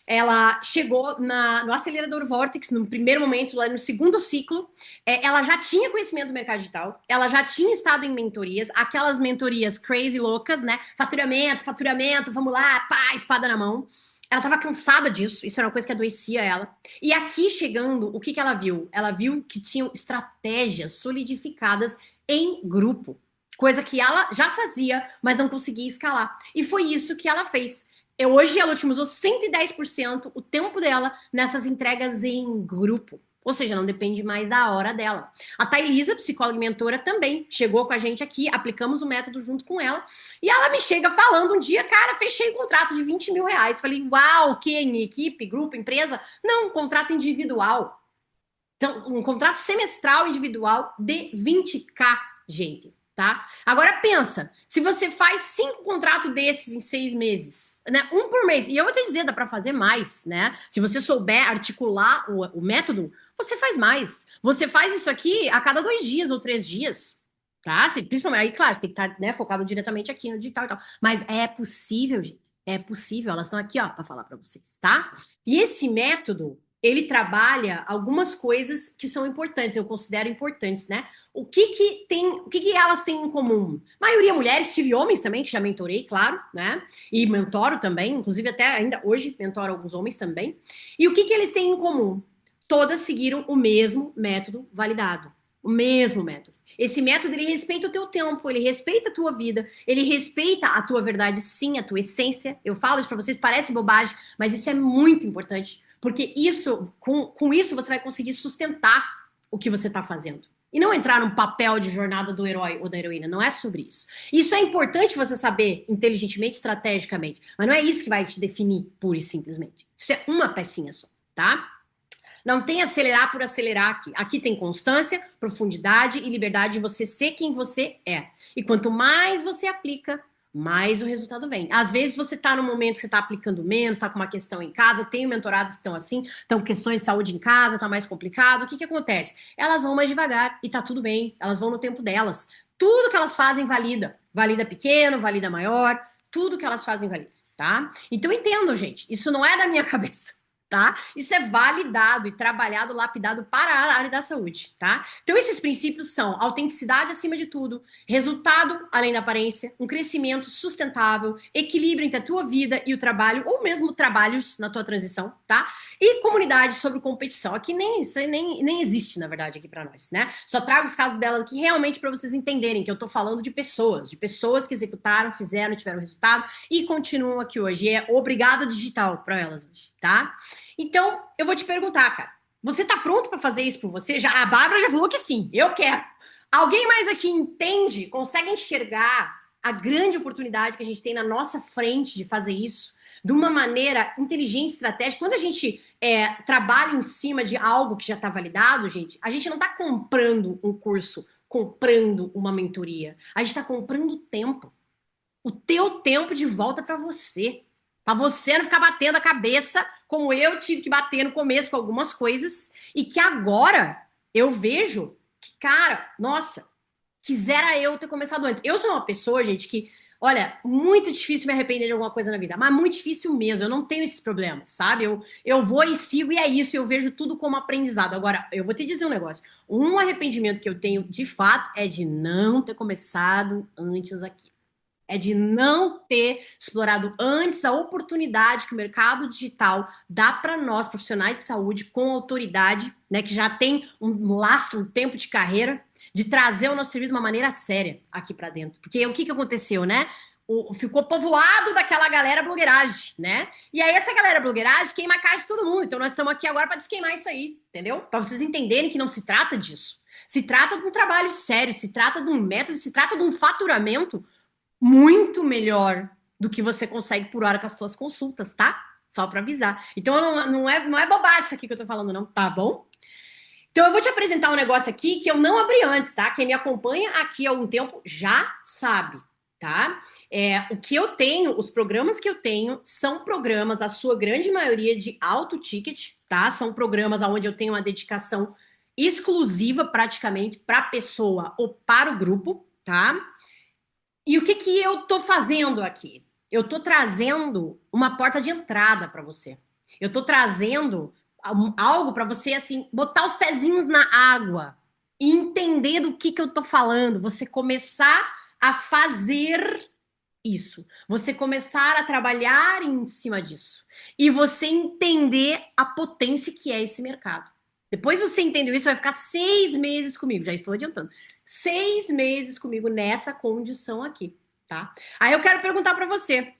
Ela chegou no acelerador Vortex no primeiro momento, lá no segundo ciclo. Ela já tinha conhecimento do mercado digital, ela já tinha estado em mentorias, aquelas mentorias crazy loucas, né? Faturamento, vamos lá, pá, espada na mão. Ela estava cansada disso, isso era uma coisa que adoecia ela. E aqui chegando, o que, que ela viu? Ela viu que tinham estratégias solidificadas em grupo, coisa que ela já fazia, mas não conseguia escalar. E foi isso que ela fez. Hoje ela otimizou 110% o tempo dela nessas entregas em grupo. Ou seja, não depende mais da hora dela. A Thailisa, psicóloga e mentora, também chegou com a gente aqui, aplicamos o método junto com ela. E ela me chega falando um dia, cara, fechei um contrato de 20 mil reais. Falei, uau, o que? Em equipe, grupo, empresa? Não, um contrato individual. Então, um contrato semestral individual de 20k, gente, tá? Agora pensa, se você faz 5 contratos desses em 6 meses, né? Um por mês. E eu vou te dizer, dá para fazer mais, né? Se você souber articular o método, você faz mais. Você faz isso aqui a cada 2 dias ou 3 dias. Tá? Principalmente, aí, claro, você tem que estar, né, focado diretamente aqui no digital e tal. Mas é possível, gente. É possível, elas estão aqui, ó, para falar para vocês, tá? E esse método, ele trabalha algumas coisas que são importantes, eu considero importantes, né? O que que elas têm em comum? Maioria mulheres, tive homens também que já mentorei, claro, né? E mentoro também, inclusive até ainda hoje mentoro alguns homens também. E o que que eles têm em comum? Todas seguiram o mesmo método validado. O mesmo método. Esse método, ele respeita o teu tempo, ele respeita a tua vida, ele respeita a tua verdade, sim, a tua essência. Eu falo isso para vocês, parece bobagem, mas isso é muito importante, porque isso, com isso, você vai conseguir sustentar o que você está fazendo. E não entrar num papel de jornada do herói ou da heroína, não é sobre isso. Isso é importante você saber inteligentemente, estrategicamente, mas não é isso que vai te definir pura e simplesmente. Isso é uma pecinha só, tá? Não tem acelerar por acelerar aqui. Aqui tem constância, profundidade e liberdade de você ser quem você é. E quanto mais você aplica, mais o resultado vem. Às vezes você está num momento que você está aplicando menos, está com uma questão em casa, tenho mentoradas que estão assim, estão questões de saúde em casa, está mais complicado. O que que acontece? Elas vão mais devagar e tá tudo bem, elas vão no tempo delas. Tudo que elas fazem valida. Valida pequeno, valida maior, tudo que elas fazem valida, tá? Então entendo, gente, isso não é da minha cabeça, tá? Isso é validado e trabalhado, lapidado para a área da saúde, tá? Então, esses princípios são autenticidade acima de tudo, resultado além da aparência, um crescimento sustentável, equilíbrio entre a tua vida e o trabalho, ou mesmo trabalhos na tua transição, tá? E comunidade sobre competição. Aqui nem isso nem existe, na verdade, aqui para nós, né? Só trago os casos dela aqui realmente para vocês entenderem que eu tô falando de pessoas que executaram, fizeram, tiveram resultado e continuam aqui hoje. E é obrigado digital para elas hoje, tá? Então, eu vou te perguntar, cara. Você tá pronto para fazer isso por você? Já, a Bárbara já falou que sim, eu quero. Alguém mais aqui entende, consegue enxergar a grande oportunidade que a gente tem na nossa frente de fazer isso de uma maneira inteligente, estratégica? Quando a gente trabalha em cima de algo que já está validado, gente, a gente não está comprando um curso, comprando uma mentoria. A gente está comprando tempo. O teu tempo de volta para você. Para você não ficar batendo a cabeça como eu tive que bater no começo com algumas coisas e que agora eu vejo que, cara, nossa, quisera eu ter começado antes. Eu sou uma pessoa, gente, que, olha, muito difícil me arrepender de alguma coisa na vida, mas muito difícil mesmo. Eu não tenho esses problemas, sabe? Eu vou e sigo e é isso. Eu vejo tudo como aprendizado. Agora, eu vou te dizer um negócio. Um arrependimento que eu tenho, de fato, é de não ter começado antes aqui. É de não ter explorado antes a oportunidade que o mercado digital dá para nós, profissionais de saúde, com autoridade, né, que já tem um lastro, um tempo de carreira, de trazer o nosso serviço de uma maneira séria aqui para dentro. Porque o que que aconteceu, né? Ficou povoado daquela galera blogueiragem, né? E aí essa galera blogueiragem queima a cara de todo mundo. Então nós estamos aqui agora para desqueimar isso aí, entendeu? Para vocês entenderem que não se trata disso. Se trata de um trabalho sério, se trata de um método, se trata de um faturamento muito melhor do que você consegue por hora com as suas consultas, tá? Só para avisar. Então não é bobagem isso aqui que eu tô falando, não, tá bom? Então eu vou te apresentar um negócio aqui que eu não abri antes, tá? Quem me acompanha aqui há algum tempo já sabe, tá? O que eu tenho, os programas que eu tenho, são programas, a sua grande maioria, de alto ticket, tá? São programas onde eu tenho uma dedicação exclusiva, praticamente, para a pessoa ou para o grupo, tá? E o que que eu tô fazendo aqui? Eu tô trazendo uma porta de entrada para você. Eu tô trazendo algo para você assim, botar os pezinhos na água e entender do que eu tô falando, você começar a fazer isso, você começar a trabalhar em cima disso e você entender a potência que é esse mercado. Depois você entendeu isso, vai ficar 6 meses comigo, já estou adiantando. 6 meses comigo nessa condição aqui, tá? Aí eu quero perguntar para você.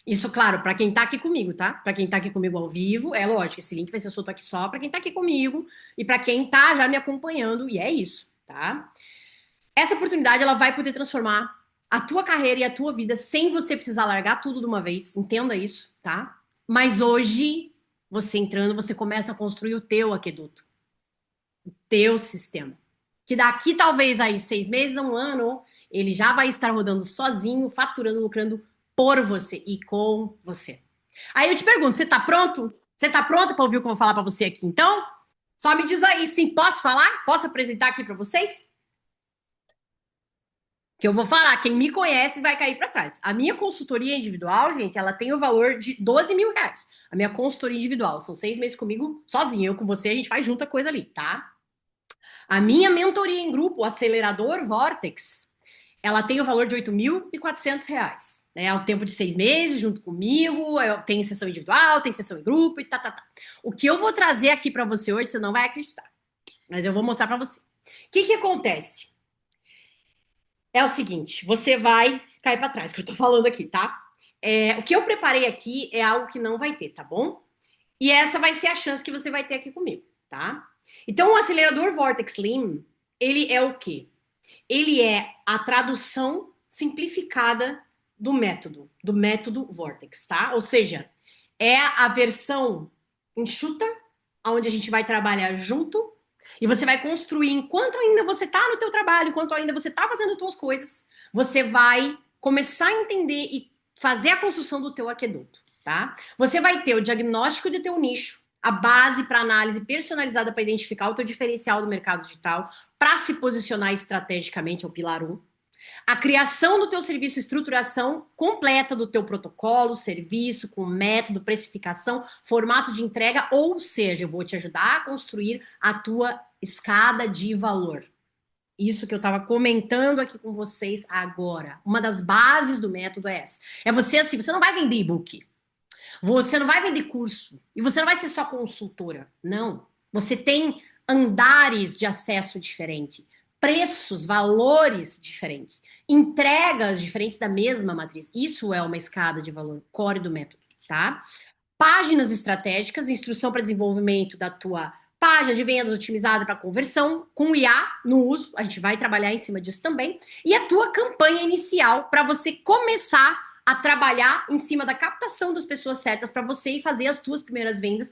Isso, claro, para quem tá aqui comigo, tá? Para quem tá aqui comigo ao vivo, é lógico, esse link vai ser solto aqui só para quem tá aqui comigo e para quem tá já me acompanhando, e é isso, tá? Essa oportunidade ela vai poder transformar a tua carreira e a tua vida sem você precisar largar tudo de uma vez. Entenda isso, tá? Mas hoje, você entrando, você começa a construir o teu aqueduto, o teu sistema. Que daqui talvez aí 6 meses, um ano, ele já vai estar rodando sozinho, faturando, lucrando por você e com você. Aí eu te pergunto, você tá pronto? Você tá pronta para ouvir o que eu vou falar para você aqui? Então, só me diz aí, sim, posso falar? Posso apresentar aqui para vocês? Que eu vou falar, quem me conhece vai cair para trás. A minha consultoria individual, gente, ela tem o valor de 12 mil reais. A minha consultoria individual, são 6 meses comigo sozinha. Eu com você, a gente faz junto a coisa ali, tá? A minha mentoria em grupo, o Acelerador Vortex, ela tem o valor de 8.400 reais. É o tempo de 6 meses junto comigo, tem sessão individual, tem sessão em grupo e tá. O que eu vou trazer aqui para você hoje, você não vai acreditar, mas eu vou mostrar para você. O que acontece? É o seguinte, você vai cair para trás, que eu tô falando aqui, tá? O que eu preparei aqui é algo que não vai ter, tá bom? E essa vai ser a chance que você vai ter aqui comigo, tá? Então, o acelerador Vortex Slim, ele é o quê? Ele é a tradução simplificada do método Vortex, tá? Ou seja, é a versão enxuta, onde a gente vai trabalhar junto e você vai construir enquanto ainda você tá no teu trabalho, enquanto ainda você tá fazendo as tuas coisas, você vai começar a entender e fazer a construção do teu aqueduto, tá? Você vai ter o diagnóstico de teu nicho, a base para análise personalizada para identificar o teu diferencial do mercado digital, para se posicionar estrategicamente, é o pilar 1. A criação do teu serviço, estruturação completa do teu protocolo, serviço, com método, precificação, formato de entrega, ou seja, eu vou te ajudar a construir a tua escada de valor. Isso que eu estava comentando aqui com vocês agora. Uma das bases do método é essa. É você assim, você não vai vender e-book. Você não vai vender curso. E você não vai ser só consultora. Não. Você tem andares de acesso diferente, preços, valores diferentes, entregas diferentes da mesma matriz. Isso é uma escada de valor, core do método, tá? Páginas estratégicas, instrução para desenvolvimento da tua página de vendas otimizada para conversão, com IA no uso, a gente vai trabalhar em cima disso também, e a tua campanha inicial para você começar a trabalhar em cima da captação das pessoas certas para você e fazer as tuas primeiras vendas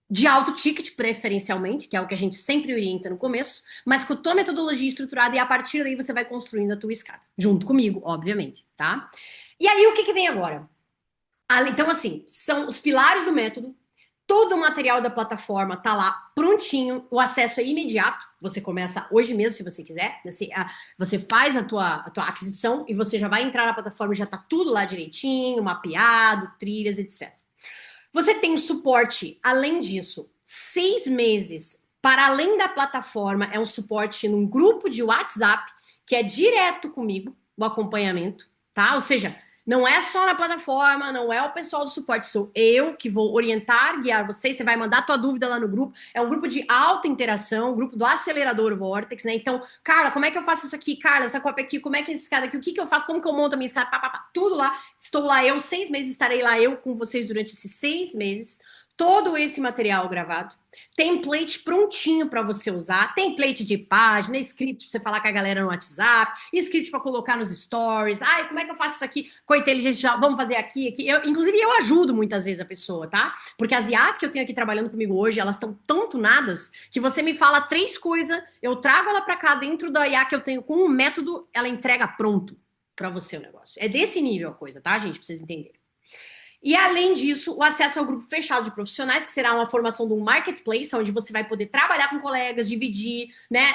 de alto ticket, preferencialmente, que é o que a gente sempre orienta no começo, mas com a tua metodologia estruturada e a partir daí você vai construindo a tua escada, junto comigo, obviamente, tá? E aí, o que vem agora? Então, assim, são os pilares do método, todo o material da plataforma tá lá prontinho, o acesso é imediato, você começa hoje mesmo, se você quiser, você faz a tua aquisição e você já vai entrar na plataforma e já tá tudo lá direitinho, mapeado, trilhas, etc. Você tem o suporte, além disso, 6 meses para além da plataforma, é um suporte num grupo de WhatsApp, que é direto comigo, o acompanhamento, tá? Ou seja, não é só na plataforma, não é o pessoal do suporte, sou eu que vou orientar, guiar vocês. Você vai mandar tua dúvida lá no grupo. É um grupo de alta interação, um grupo do acelerador Vortex, né? Então, Carla, como é que eu faço isso aqui? Carla, essa cópia aqui, como é que é esse escada aqui? O que eu faço? Como que eu monto a minha escada? Pá, pá, pá, tudo lá. Estou lá eu, 6 meses, estarei lá eu com vocês durante esses 6 meses. Todo esse material gravado, template prontinho para você usar, template de página, script para você falar com a galera no WhatsApp, script para colocar nos stories. Ai, como é que eu faço isso aqui com a inteligência artificial? Vamos fazer aqui. Inclusive, eu ajudo muitas vezes a pessoa, tá? Porque as IAs que eu tenho aqui trabalhando comigo hoje, elas estão tão tunadas que você me fala 3 coisas, eu trago ela para cá dentro da IA que eu tenho com um método, ela entrega pronto para você o negócio. É desse nível a coisa, tá, gente? Pra vocês entenderem. E, além disso, o acesso ao grupo fechado de profissionais, que será uma formação de um marketplace, onde você vai poder trabalhar com colegas, dividir, né,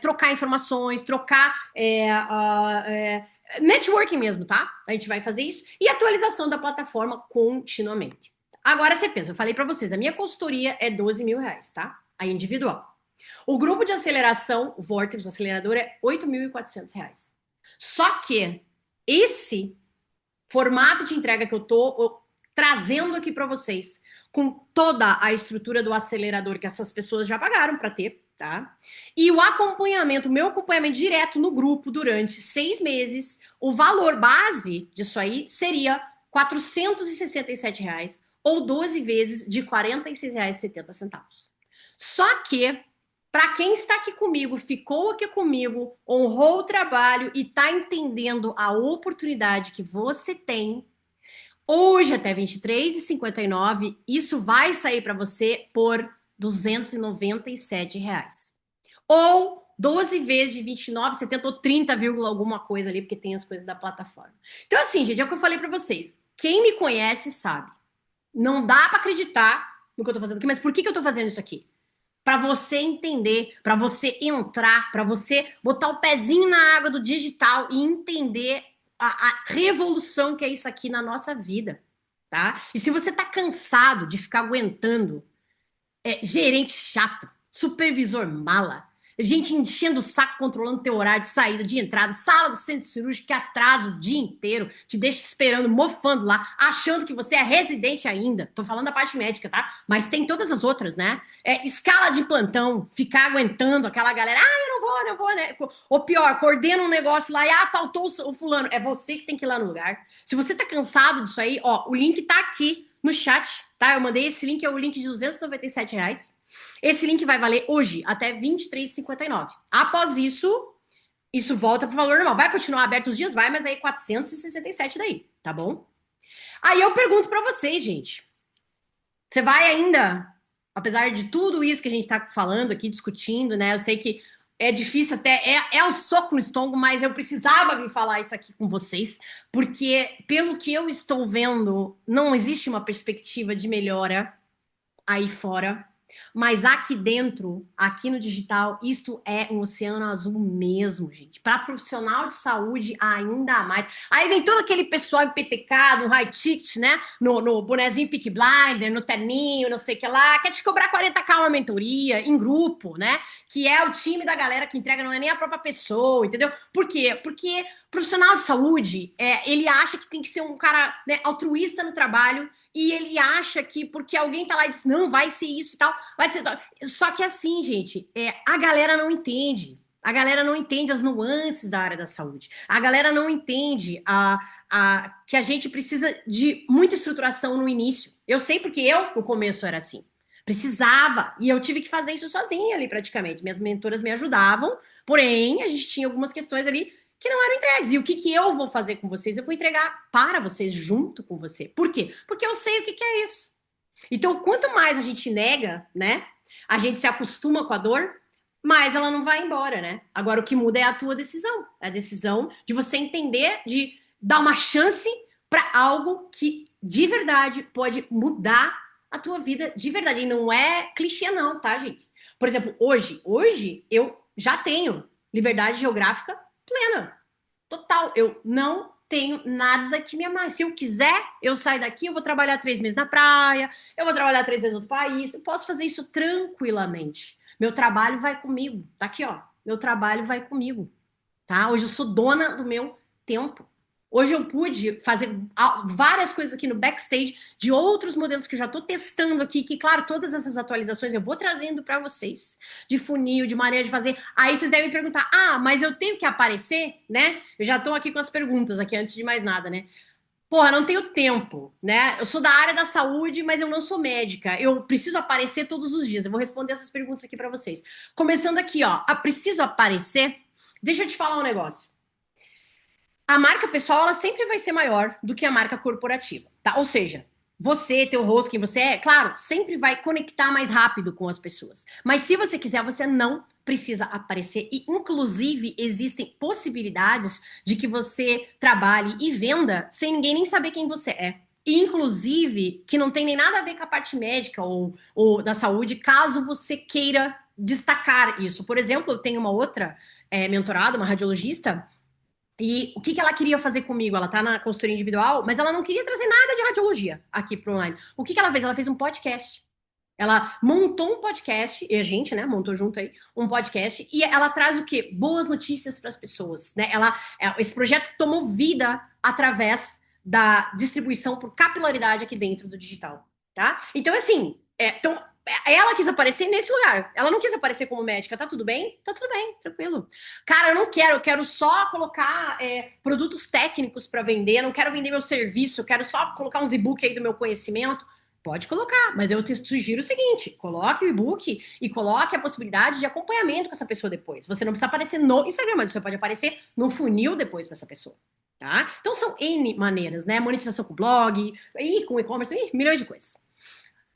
trocar informações, trocar networking mesmo, tá? A gente vai fazer isso. E atualização da plataforma continuamente. Agora você pensa, eu falei para vocês, a minha consultoria é 12 mil reais, tá? A individual. O grupo de aceleração, o Vortex, o acelerador, é 8.400 reais. Só que esse formato de entrega que eu tô trazendo aqui para vocês, com toda a estrutura do acelerador que essas pessoas já pagaram para ter, tá? E o acompanhamento, o meu acompanhamento direto no grupo durante 6 meses, o valor base disso aí seria R$ 467 ou 12 vezes de R$ 46,70. Só que para quem está aqui comigo, ficou aqui comigo, honrou o trabalho e está entendendo a oportunidade que você tem, hoje até 23h59, isso vai sair para você por R$ 297. Ou 12 vezes de 29,70 ou 30, alguma coisa ali, porque tem as coisas da plataforma. Então, assim, gente, é o que eu falei para vocês. Quem me conhece sabe. Não dá para acreditar no que eu tô fazendo aqui, mas por que eu tô fazendo isso aqui? para você entender, para você entrar, para você botar o pezinho na água do digital e entender a revolução que é isso aqui na nossa vida, tá? E se você tá cansado de ficar aguentando gerente chato, supervisor mala, gente enchendo o saco, controlando teu horário de saída, de entrada, sala do centro cirúrgico que atrasa o dia inteiro, te deixa esperando, mofando lá, achando que você é residente ainda. Tô falando da parte médica, tá? Mas tem todas as outras, né? Escala de plantão, ficar aguentando aquela galera, eu não vou, né? Ou pior, coordena um negócio lá e, faltou o fulano. É você que tem que ir lá no lugar. Se você tá cansado disso aí, ó, o link tá aqui no chat, tá? Eu mandei esse link, é o link de R$ 297. Esse link vai valer hoje até R$ 23,59. Após isso volta pro valor normal. Vai continuar aberto os dias? Vai, mas aí 467 daí, tá bom? Aí eu pergunto pra vocês, gente. Você vai ainda, apesar de tudo isso que a gente tá falando aqui, discutindo, né? Eu sei que é difícil até, é um soco no estômago, mas eu precisava vir falar isso aqui com vocês, porque pelo que eu estou vendo, não existe uma perspectiva de melhora aí fora. Mas aqui dentro, aqui no digital, isto é um oceano azul mesmo, gente. Para profissional de saúde, ainda mais. Aí vem todo aquele pessoal empetecado, no high ticket, né? No bonezinho Peaky Blinder, no terninho, não sei o que lá, quer te cobrar 40k uma mentoria em grupo, né? Que é o time da galera que entrega, não é nem a própria pessoa, entendeu? Por quê? Porque profissional de saúde, ele acha que tem que ser um cara, né, altruísta no trabalho, e ele acha que porque alguém tá lá e diz, não, vai ser isso e tal, vai ser tal. Só que assim, gente, a galera não entende. A galera não entende as nuances da área da saúde. A galera não entende que a gente precisa de muita estruturação no início. Eu sei porque eu, no começo, era assim. Precisava. E eu tive que fazer isso sozinha ali, praticamente. Minhas mentoras me ajudavam, porém, a gente tinha algumas questões ali que não eram entregues. E o que eu vou fazer com vocês? Eu vou entregar para vocês, junto com você. Por quê? Porque eu sei o que é isso. Então, quanto mais a gente nega, né? A gente se acostuma com a dor, mais ela não vai embora, né? Agora, o que muda é a tua decisão. É a decisão de você entender, de dar uma chance para algo que, de verdade, pode mudar a tua vida de verdade. E não é clichê não, tá, gente? Por exemplo, hoje eu já tenho liberdade geográfica plena, total. Eu não tenho nada que me amarre. Se eu quiser, eu saio daqui, eu vou trabalhar 3 meses na praia, eu vou trabalhar 3 meses em outro país. Eu posso fazer isso tranquilamente. Meu trabalho vai comigo. Tá aqui, ó. Meu trabalho vai comigo, tá? Hoje eu sou dona do meu tempo. Hoje eu pude fazer várias coisas aqui no backstage de outros modelos que eu já estou testando aqui, que, claro, todas essas atualizações eu vou trazendo para vocês, de funil, de maneira de fazer. Aí vocês devem perguntar, mas eu tenho que aparecer, né? Eu já estou aqui com as perguntas aqui, antes de mais nada, né? Porra, não tenho tempo, né? Eu sou da área da saúde, mas eu não sou médica. Eu preciso aparecer todos os dias. Eu vou responder essas perguntas aqui para vocês. Começando aqui, ó. Preciso aparecer? Deixa eu te falar um negócio. A marca pessoal, ela sempre vai ser maior do que a marca corporativa, tá? Ou seja, você, teu rosto, quem você é, claro, sempre vai conectar mais rápido com as pessoas. Mas se você quiser, você não precisa aparecer. E, inclusive, existem possibilidades de que você trabalhe e venda sem ninguém nem saber quem você é. Inclusive, que não tem nem nada a ver com a parte médica ou da saúde, caso você queira destacar isso. Por exemplo, eu tenho uma outra mentorada, uma radiologista, e o que ela queria fazer comigo? Ela tá na consultoria individual, mas ela não queria trazer nada de radiologia aqui pro online. O que ela fez? Ela fez um podcast. Ela montou um podcast, e a gente, né, montou junto aí, um podcast, e ela traz o quê? Boas notícias para as pessoas, né? Esse projeto tomou vida através da distribuição por capilaridade aqui dentro do digital, tá? Então, assim, ela quis aparecer nesse lugar. Ela não quis aparecer como médica. Tá tudo bem? Tá tudo bem, tranquilo. Cara, eu não quero. Eu quero só colocar produtos técnicos para vender. Eu não quero vender meu serviço. Eu quero só colocar uns e-book aí do meu conhecimento. Pode colocar, mas eu te sugiro o seguinte: coloque o e-book e coloque a possibilidade de acompanhamento com essa pessoa depois. Você não precisa aparecer no Instagram, mas você pode aparecer no funil depois para essa pessoa. Tá? Então são N maneiras, né? Monetização com blog, com e-commerce, milhões de coisas.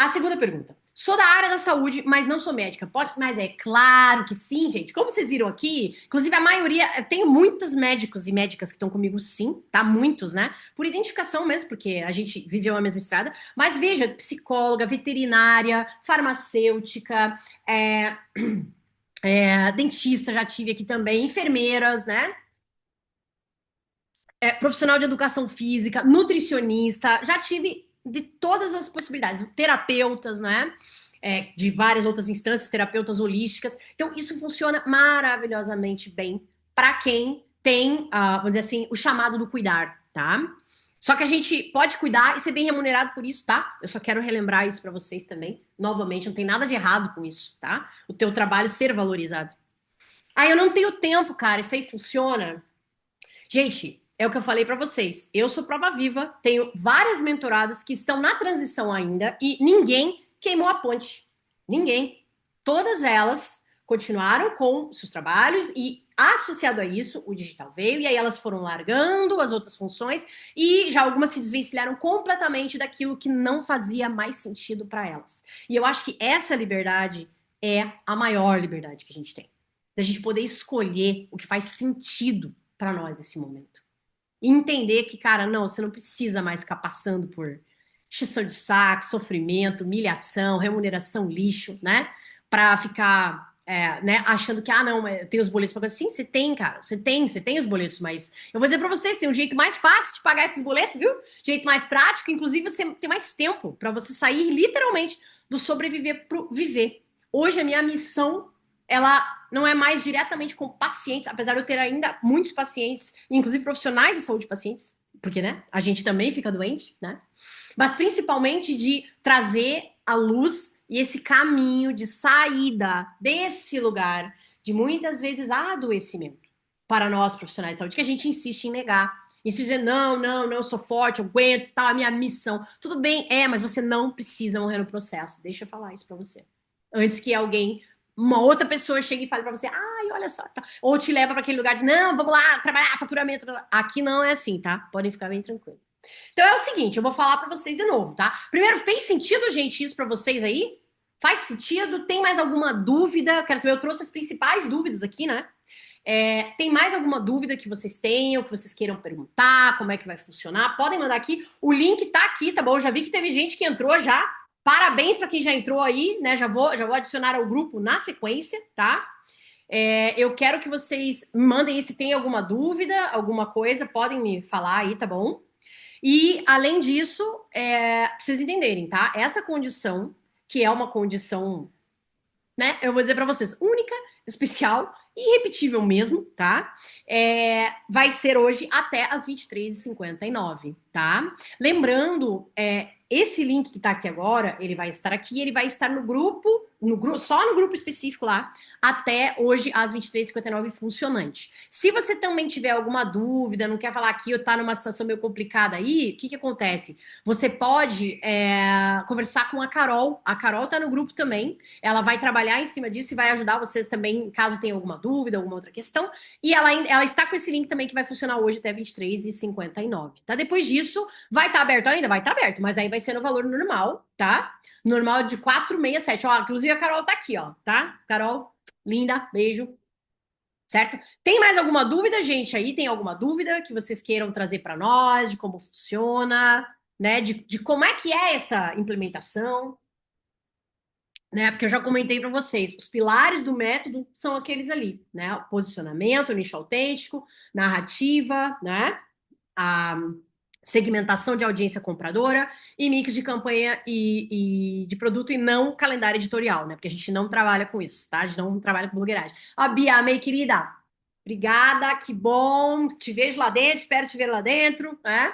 A segunda pergunta. Sou da área da saúde, mas não sou médica. Pode... Mas é claro que sim, gente. Como vocês viram aqui, inclusive a maioria, tem muitos médicos e médicas que estão comigo, sim, tá? Muitos, né? Por identificação mesmo, porque a gente viveu a mesma estrada. Mas veja, psicóloga, veterinária, farmacêutica, dentista já tive aqui também, enfermeiras, né? Profissional de educação física, nutricionista, já tive de todas as possibilidades, terapeutas, né? De várias outras instâncias, terapeutas holísticas. Então, isso funciona maravilhosamente bem para quem tem, vamos dizer assim, o chamado do cuidar, tá? Só que a gente pode cuidar e ser bem remunerado por isso, tá? Eu só quero relembrar isso para vocês também. Novamente, não tem nada de errado com isso, tá? O teu trabalho ser valorizado. Ah, eu não tenho tempo, cara. Isso aí funciona. Gente, é o que eu falei para vocês. Eu sou prova viva, tenho várias mentoradas que estão na transição ainda e ninguém queimou a ponte. Ninguém. Todas elas continuaram com seus trabalhos e associado a isso, o digital veio e aí elas foram largando as outras funções e já algumas se desvencilharam completamente daquilo que não fazia mais sentido para elas. E eu acho que essa liberdade é a maior liberdade que a gente tem. Da gente poder escolher o que faz sentido para nós nesse momento. E entender que, cara, não, você não precisa mais ficar passando por exceção de saco, sofrimento, humilhação, remuneração lixo, né? Para ficar, né, achando que, não, eu tenho os boletos para pagar. Sim, você tem, cara, você tem os boletos, mas eu vou dizer para vocês, tem um jeito mais fácil de pagar esses boletos, viu? Jeito mais prático, inclusive você tem mais tempo para você sair literalmente do sobreviver pro viver. Hoje a minha missão ela não é mais diretamente com pacientes, apesar de eu ter ainda muitos pacientes, inclusive profissionais de saúde de pacientes, porque, né, a gente também fica doente, né? Mas principalmente de trazer a luz e esse caminho de saída desse lugar de muitas vezes adoecimento para nós profissionais de saúde, que a gente insiste em negar. E se dizer, não, eu sou forte, eu aguento, tá, a minha missão. Tudo bem, mas você não precisa morrer no processo. Deixa eu falar isso para você. Antes que alguém uma outra pessoa chega e fala para você, ai, olha só, tá. Ou te leva para aquele lugar de, não, vamos lá, trabalhar, faturamento. Aqui não é assim, tá? Podem ficar bem tranquilos. Então é o seguinte, eu vou falar para vocês de novo, tá? Primeiro, fez sentido, gente, isso para vocês aí? Faz sentido? Tem mais alguma dúvida? Quero saber, eu trouxe as principais dúvidas aqui, né? Tem mais alguma dúvida que vocês tenham, que vocês queiram perguntar, como é que vai funcionar? Podem mandar aqui. O link tá aqui, tá bom? Eu já vi que teve gente que entrou já. Parabéns para quem já entrou aí, né? Já vou adicionar ao grupo na sequência, tá? Eu quero que vocês me mandem aí se tem alguma dúvida, alguma coisa, podem me falar aí, tá bom? E, além disso, pra vocês entenderem, tá? Essa condição, que é uma condição, né? Eu vou dizer para vocês, única, especial e irrepetível mesmo, tá? Vai ser hoje até as 23h59, tá? Lembrando, esse link que tá aqui agora, ele vai estar aqui, ele vai estar no grupo, só no grupo específico lá, até hoje às 23h59 funcionante. Se você também tiver alguma dúvida, não quer falar aqui ou tá numa situação meio complicada aí, o que acontece? Você pode conversar com a Carol tá no grupo também, ela vai trabalhar em cima disso e vai ajudar vocês também, caso tenha alguma dúvida, alguma outra questão, e ela está com esse link também que vai funcionar hoje até 23h59, tá? Depois disso, vai estar aberto ainda? Vai estar aberto, mas aí vai ser no valor normal, tá? Normal de 467. Ó, inclusive a Carol tá aqui, ó, tá? Carol, linda, beijo. Certo? Tem mais alguma dúvida, gente, aí? Tem alguma dúvida que vocês queiram trazer para nós, de como funciona, né? De como é que é essa implementação, né? Porque eu já comentei para vocês, os pilares do método são aqueles ali, né? O posicionamento, o nicho autêntico, narrativa, né? A segmentação de audiência compradora e mix de campanha e de produto e não calendário editorial, né? Porque a gente não trabalha com isso, tá? A gente não trabalha com blogueiragem. A Bia, minha querida, obrigada, que bom, te vejo lá dentro, espero te ver lá dentro, né?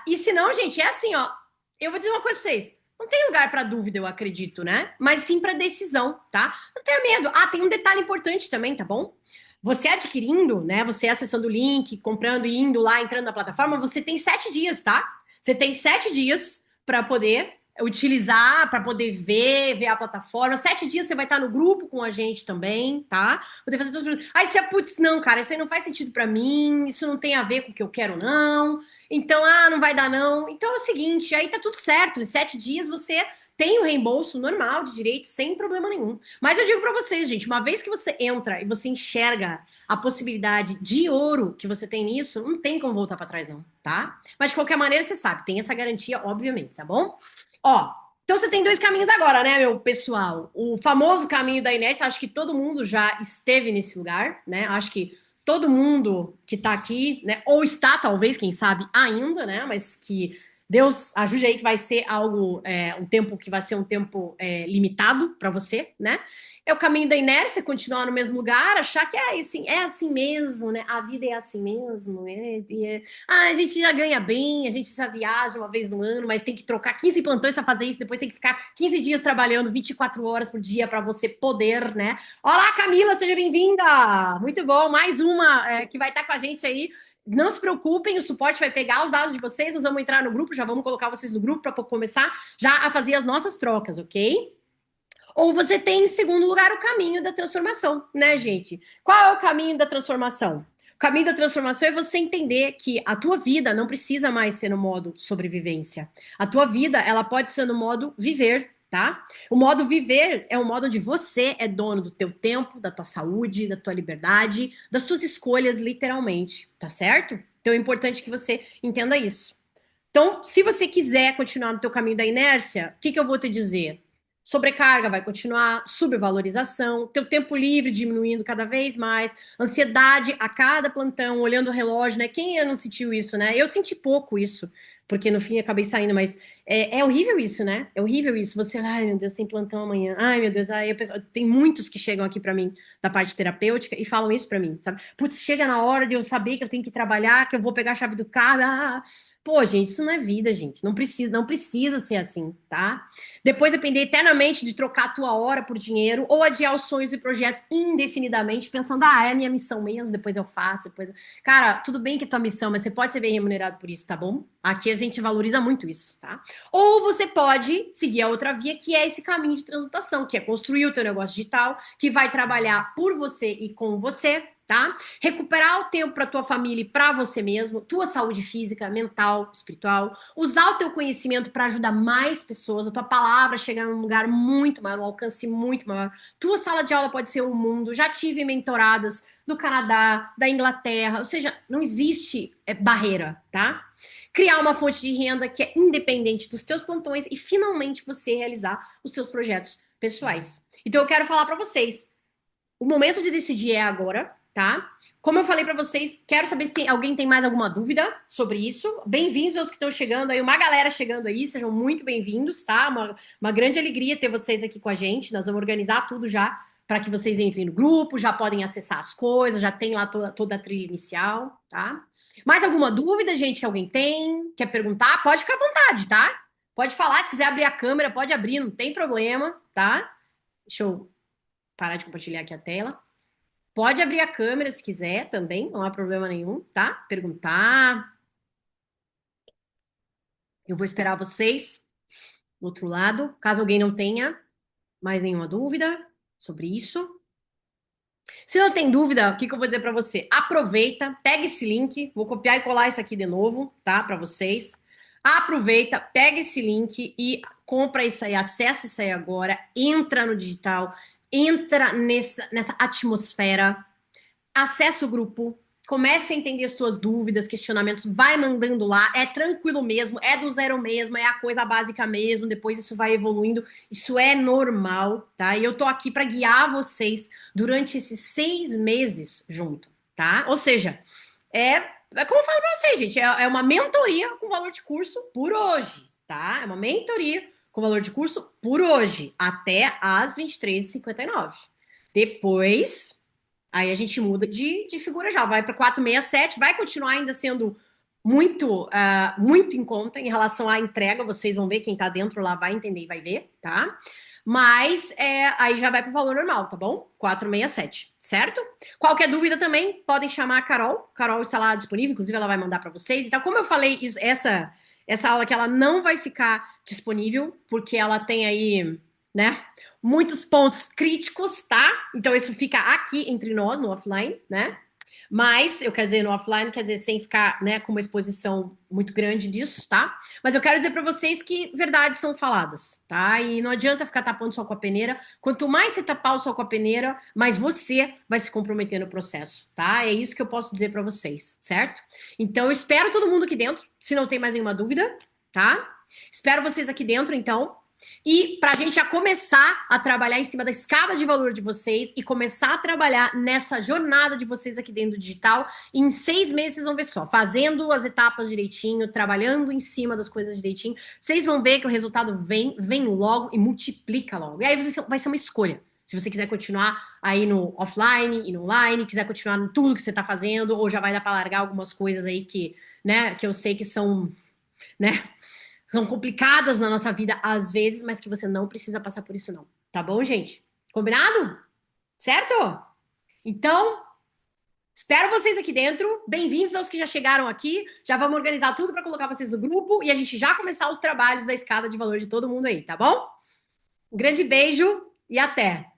E se não, gente, é assim, ó, eu vou dizer uma coisa pra vocês, não tem lugar para dúvida, eu acredito, né? Mas sim para decisão, tá? Não tenha medo. Tem um detalhe importante também, tá bom? Você adquirindo, né? Você acessando o link, comprando e indo lá, entrando na plataforma, você tem 7 dias, tá? Você tem 7 dias para poder utilizar, para poder ver a plataforma. 7 dias você vai estar no grupo com a gente também, tá? Poder fazer todos os... Aí você, putz, não, cara, isso aí não faz sentido para mim, isso não tem a ver com o que eu quero, não. Então, não vai dar, não. Então é o seguinte, aí tá tudo certo. Em 7 dias você tem o reembolso normal de direito, sem problema nenhum. Mas eu digo para vocês, gente, uma vez que você entra e você enxerga a possibilidade de ouro que você tem nisso, não tem como voltar para trás, não, tá? Mas de qualquer maneira, você sabe, tem essa garantia, obviamente, tá bom? Ó, então você tem dois caminhos agora, né, meu pessoal? O famoso caminho da inércia, acho que todo mundo já esteve nesse lugar, né? Acho que todo mundo que tá aqui, né, ou está, talvez, quem sabe, ainda, né, mas que Deus ajude aí que vai ser algo, um tempo que vai ser um tempo limitado para você, né? É o caminho da inércia, continuar no mesmo lugar, achar que é assim mesmo, né? A vida é assim mesmo. A gente já ganha bem, a gente já viaja uma vez no ano, mas tem que trocar 15 plantões para fazer isso, depois tem que ficar 15 dias trabalhando 24 horas por dia para você poder, né? Olá, Camila, seja bem-vinda! Muito bom, mais uma que vai estar com a gente aí. Não se preocupem, o suporte vai pegar os dados de vocês, nós vamos entrar no grupo, já vamos colocar vocês no grupo para começar já a fazer as nossas trocas, ok? Ou você tem, em segundo lugar, o caminho da transformação, né, gente? Qual é o caminho da transformação? O caminho da transformação é você entender que a tua vida não precisa mais ser no modo sobrevivência. A tua vida, ela pode ser no modo viver, tá? O modo viver é o modo onde você é dono do teu tempo, da tua saúde, da tua liberdade, das tuas escolhas, literalmente, tá certo? Então é importante que você entenda isso. Então, se você quiser continuar no teu caminho da inércia, o que eu vou te dizer? Sobrecarga vai continuar, subvalorização, teu tempo livre diminuindo cada vez mais, ansiedade a cada plantão, olhando o relógio, né? Quem não sentiu isso, né? Eu senti pouco isso, porque no fim acabei saindo, mas é horrível isso, né? É horrível isso. Você, ai meu Deus, tem plantão amanhã. Ai meu Deus, tem muitos que chegam aqui para mim da parte terapêutica e falam isso para mim, sabe? Putz, chega na hora de eu saber que eu tenho que trabalhar, que eu vou pegar a chave do carro. Pô, gente, isso não é vida, gente. Não precisa ser assim, tá? Depois depender eternamente de trocar a tua hora por dinheiro ou adiar os sonhos e projetos indefinidamente, pensando, é a minha missão mesmo, depois eu faço, depois. Cara, tudo bem que é tua missão, mas você pode ser bem remunerado por isso, tá bom? Aqui a gente valoriza muito isso, tá? Ou você pode seguir a outra via, que é esse caminho de transmutação, que é construir o teu negócio digital, que vai trabalhar por você e com você, tá? Recuperar o tempo para tua família e para você mesmo, tua saúde física, mental, espiritual, usar o teu conhecimento para ajudar mais pessoas, a tua palavra chegar num lugar muito maior, um alcance muito maior. Tua sala de aula pode ser o mundo. Já tive mentoradas do Canadá, da Inglaterra, ou seja, não existe barreira, tá? Criar uma fonte de renda que é independente dos teus plantões e finalmente você realizar os teus projetos pessoais. Então eu quero falar para vocês, o momento de decidir é agora, tá? Como eu falei para vocês, quero saber se alguém tem mais alguma dúvida sobre isso. Bem-vindos aos que estão chegando aí, uma galera chegando aí, sejam muito bem-vindos, tá? Uma grande alegria ter vocês aqui com a gente. Nós vamos organizar tudo já para que vocês entrem no grupo, já podem acessar as coisas, já tem lá toda a trilha inicial, tá? Mais alguma dúvida, gente, que alguém tem? Quer perguntar? Pode ficar à vontade, tá? Pode falar, se quiser abrir a câmera, pode abrir, não tem problema, tá? Deixa eu parar de compartilhar aqui a tela. Pode abrir a câmera se quiser também, não há problema nenhum, tá? Perguntar. Eu vou esperar vocês do outro lado, caso alguém não tenha mais nenhuma dúvida sobre isso. Se não tem dúvida, o que eu vou dizer para você? Aproveita, pega esse link, vou copiar e colar isso aqui de novo, tá? Para vocês. Aproveita, pega esse link e compra isso aí, acessa isso aí agora, entra no digital, entra nessa atmosfera, acessa o grupo, comece a entender as tuas dúvidas, questionamentos, vai mandando lá, é tranquilo mesmo, é do zero mesmo, é a coisa básica mesmo, depois isso vai evoluindo, isso é normal, tá? E eu tô aqui para guiar vocês durante esses 6 meses junto, tá? Ou seja, é como eu falo para vocês, gente, é uma mentoria com valor de curso por hoje, tá? É uma mentoria com valor de curso por hoje, até às 23h59. Depois, aí a gente muda de figura já, vai para 467, vai continuar ainda sendo muito em conta em relação à entrega, vocês vão ver, quem tá dentro lá vai entender e vai ver, tá? Mas aí já vai para o valor normal, tá bom? 467, certo? Qualquer dúvida também, podem chamar a Carol. Carol está lá disponível, inclusive ela vai mandar para vocês. Então, como eu falei, essa aula que ela não vai ficar disponível, porque ela tem aí, né, muitos pontos críticos, tá? Então isso fica aqui entre nós, no offline, né? Mas, eu quero dizer, no offline, quer dizer, sem ficar, né, com uma exposição muito grande disso, tá? Mas eu quero dizer para vocês que verdades são faladas, tá? E não adianta ficar tapando o sol com a peneira. Quanto mais você tapar o sol com a peneira, mais você vai se comprometer no processo, tá? É isso que eu posso dizer para vocês, certo? Então, eu espero todo mundo aqui dentro, se não tem mais nenhuma dúvida, tá? Espero vocês aqui dentro, então. E para a gente já começar a trabalhar em cima da escada de valor de vocês e começar a trabalhar nessa jornada de vocês aqui dentro do digital, em 6 meses vocês vão ver só, fazendo as etapas direitinho, trabalhando em cima das coisas direitinho, vocês vão ver que o resultado vem logo e multiplica logo. E aí vai ser uma escolha. Se você quiser continuar aí no offline e no online, quiser continuar em tudo que você está fazendo, ou já vai dar para largar algumas coisas aí que, né, que eu sei que são, né, são complicadas na nossa vida às vezes, mas que você não precisa passar por isso não. Tá bom, gente? Combinado? Certo? Então, espero vocês aqui dentro. Bem-vindos aos que já chegaram aqui. Já vamos organizar tudo para colocar vocês no grupo e a gente já começar os trabalhos da escada de valor de todo mundo aí, tá bom? Um grande beijo e até!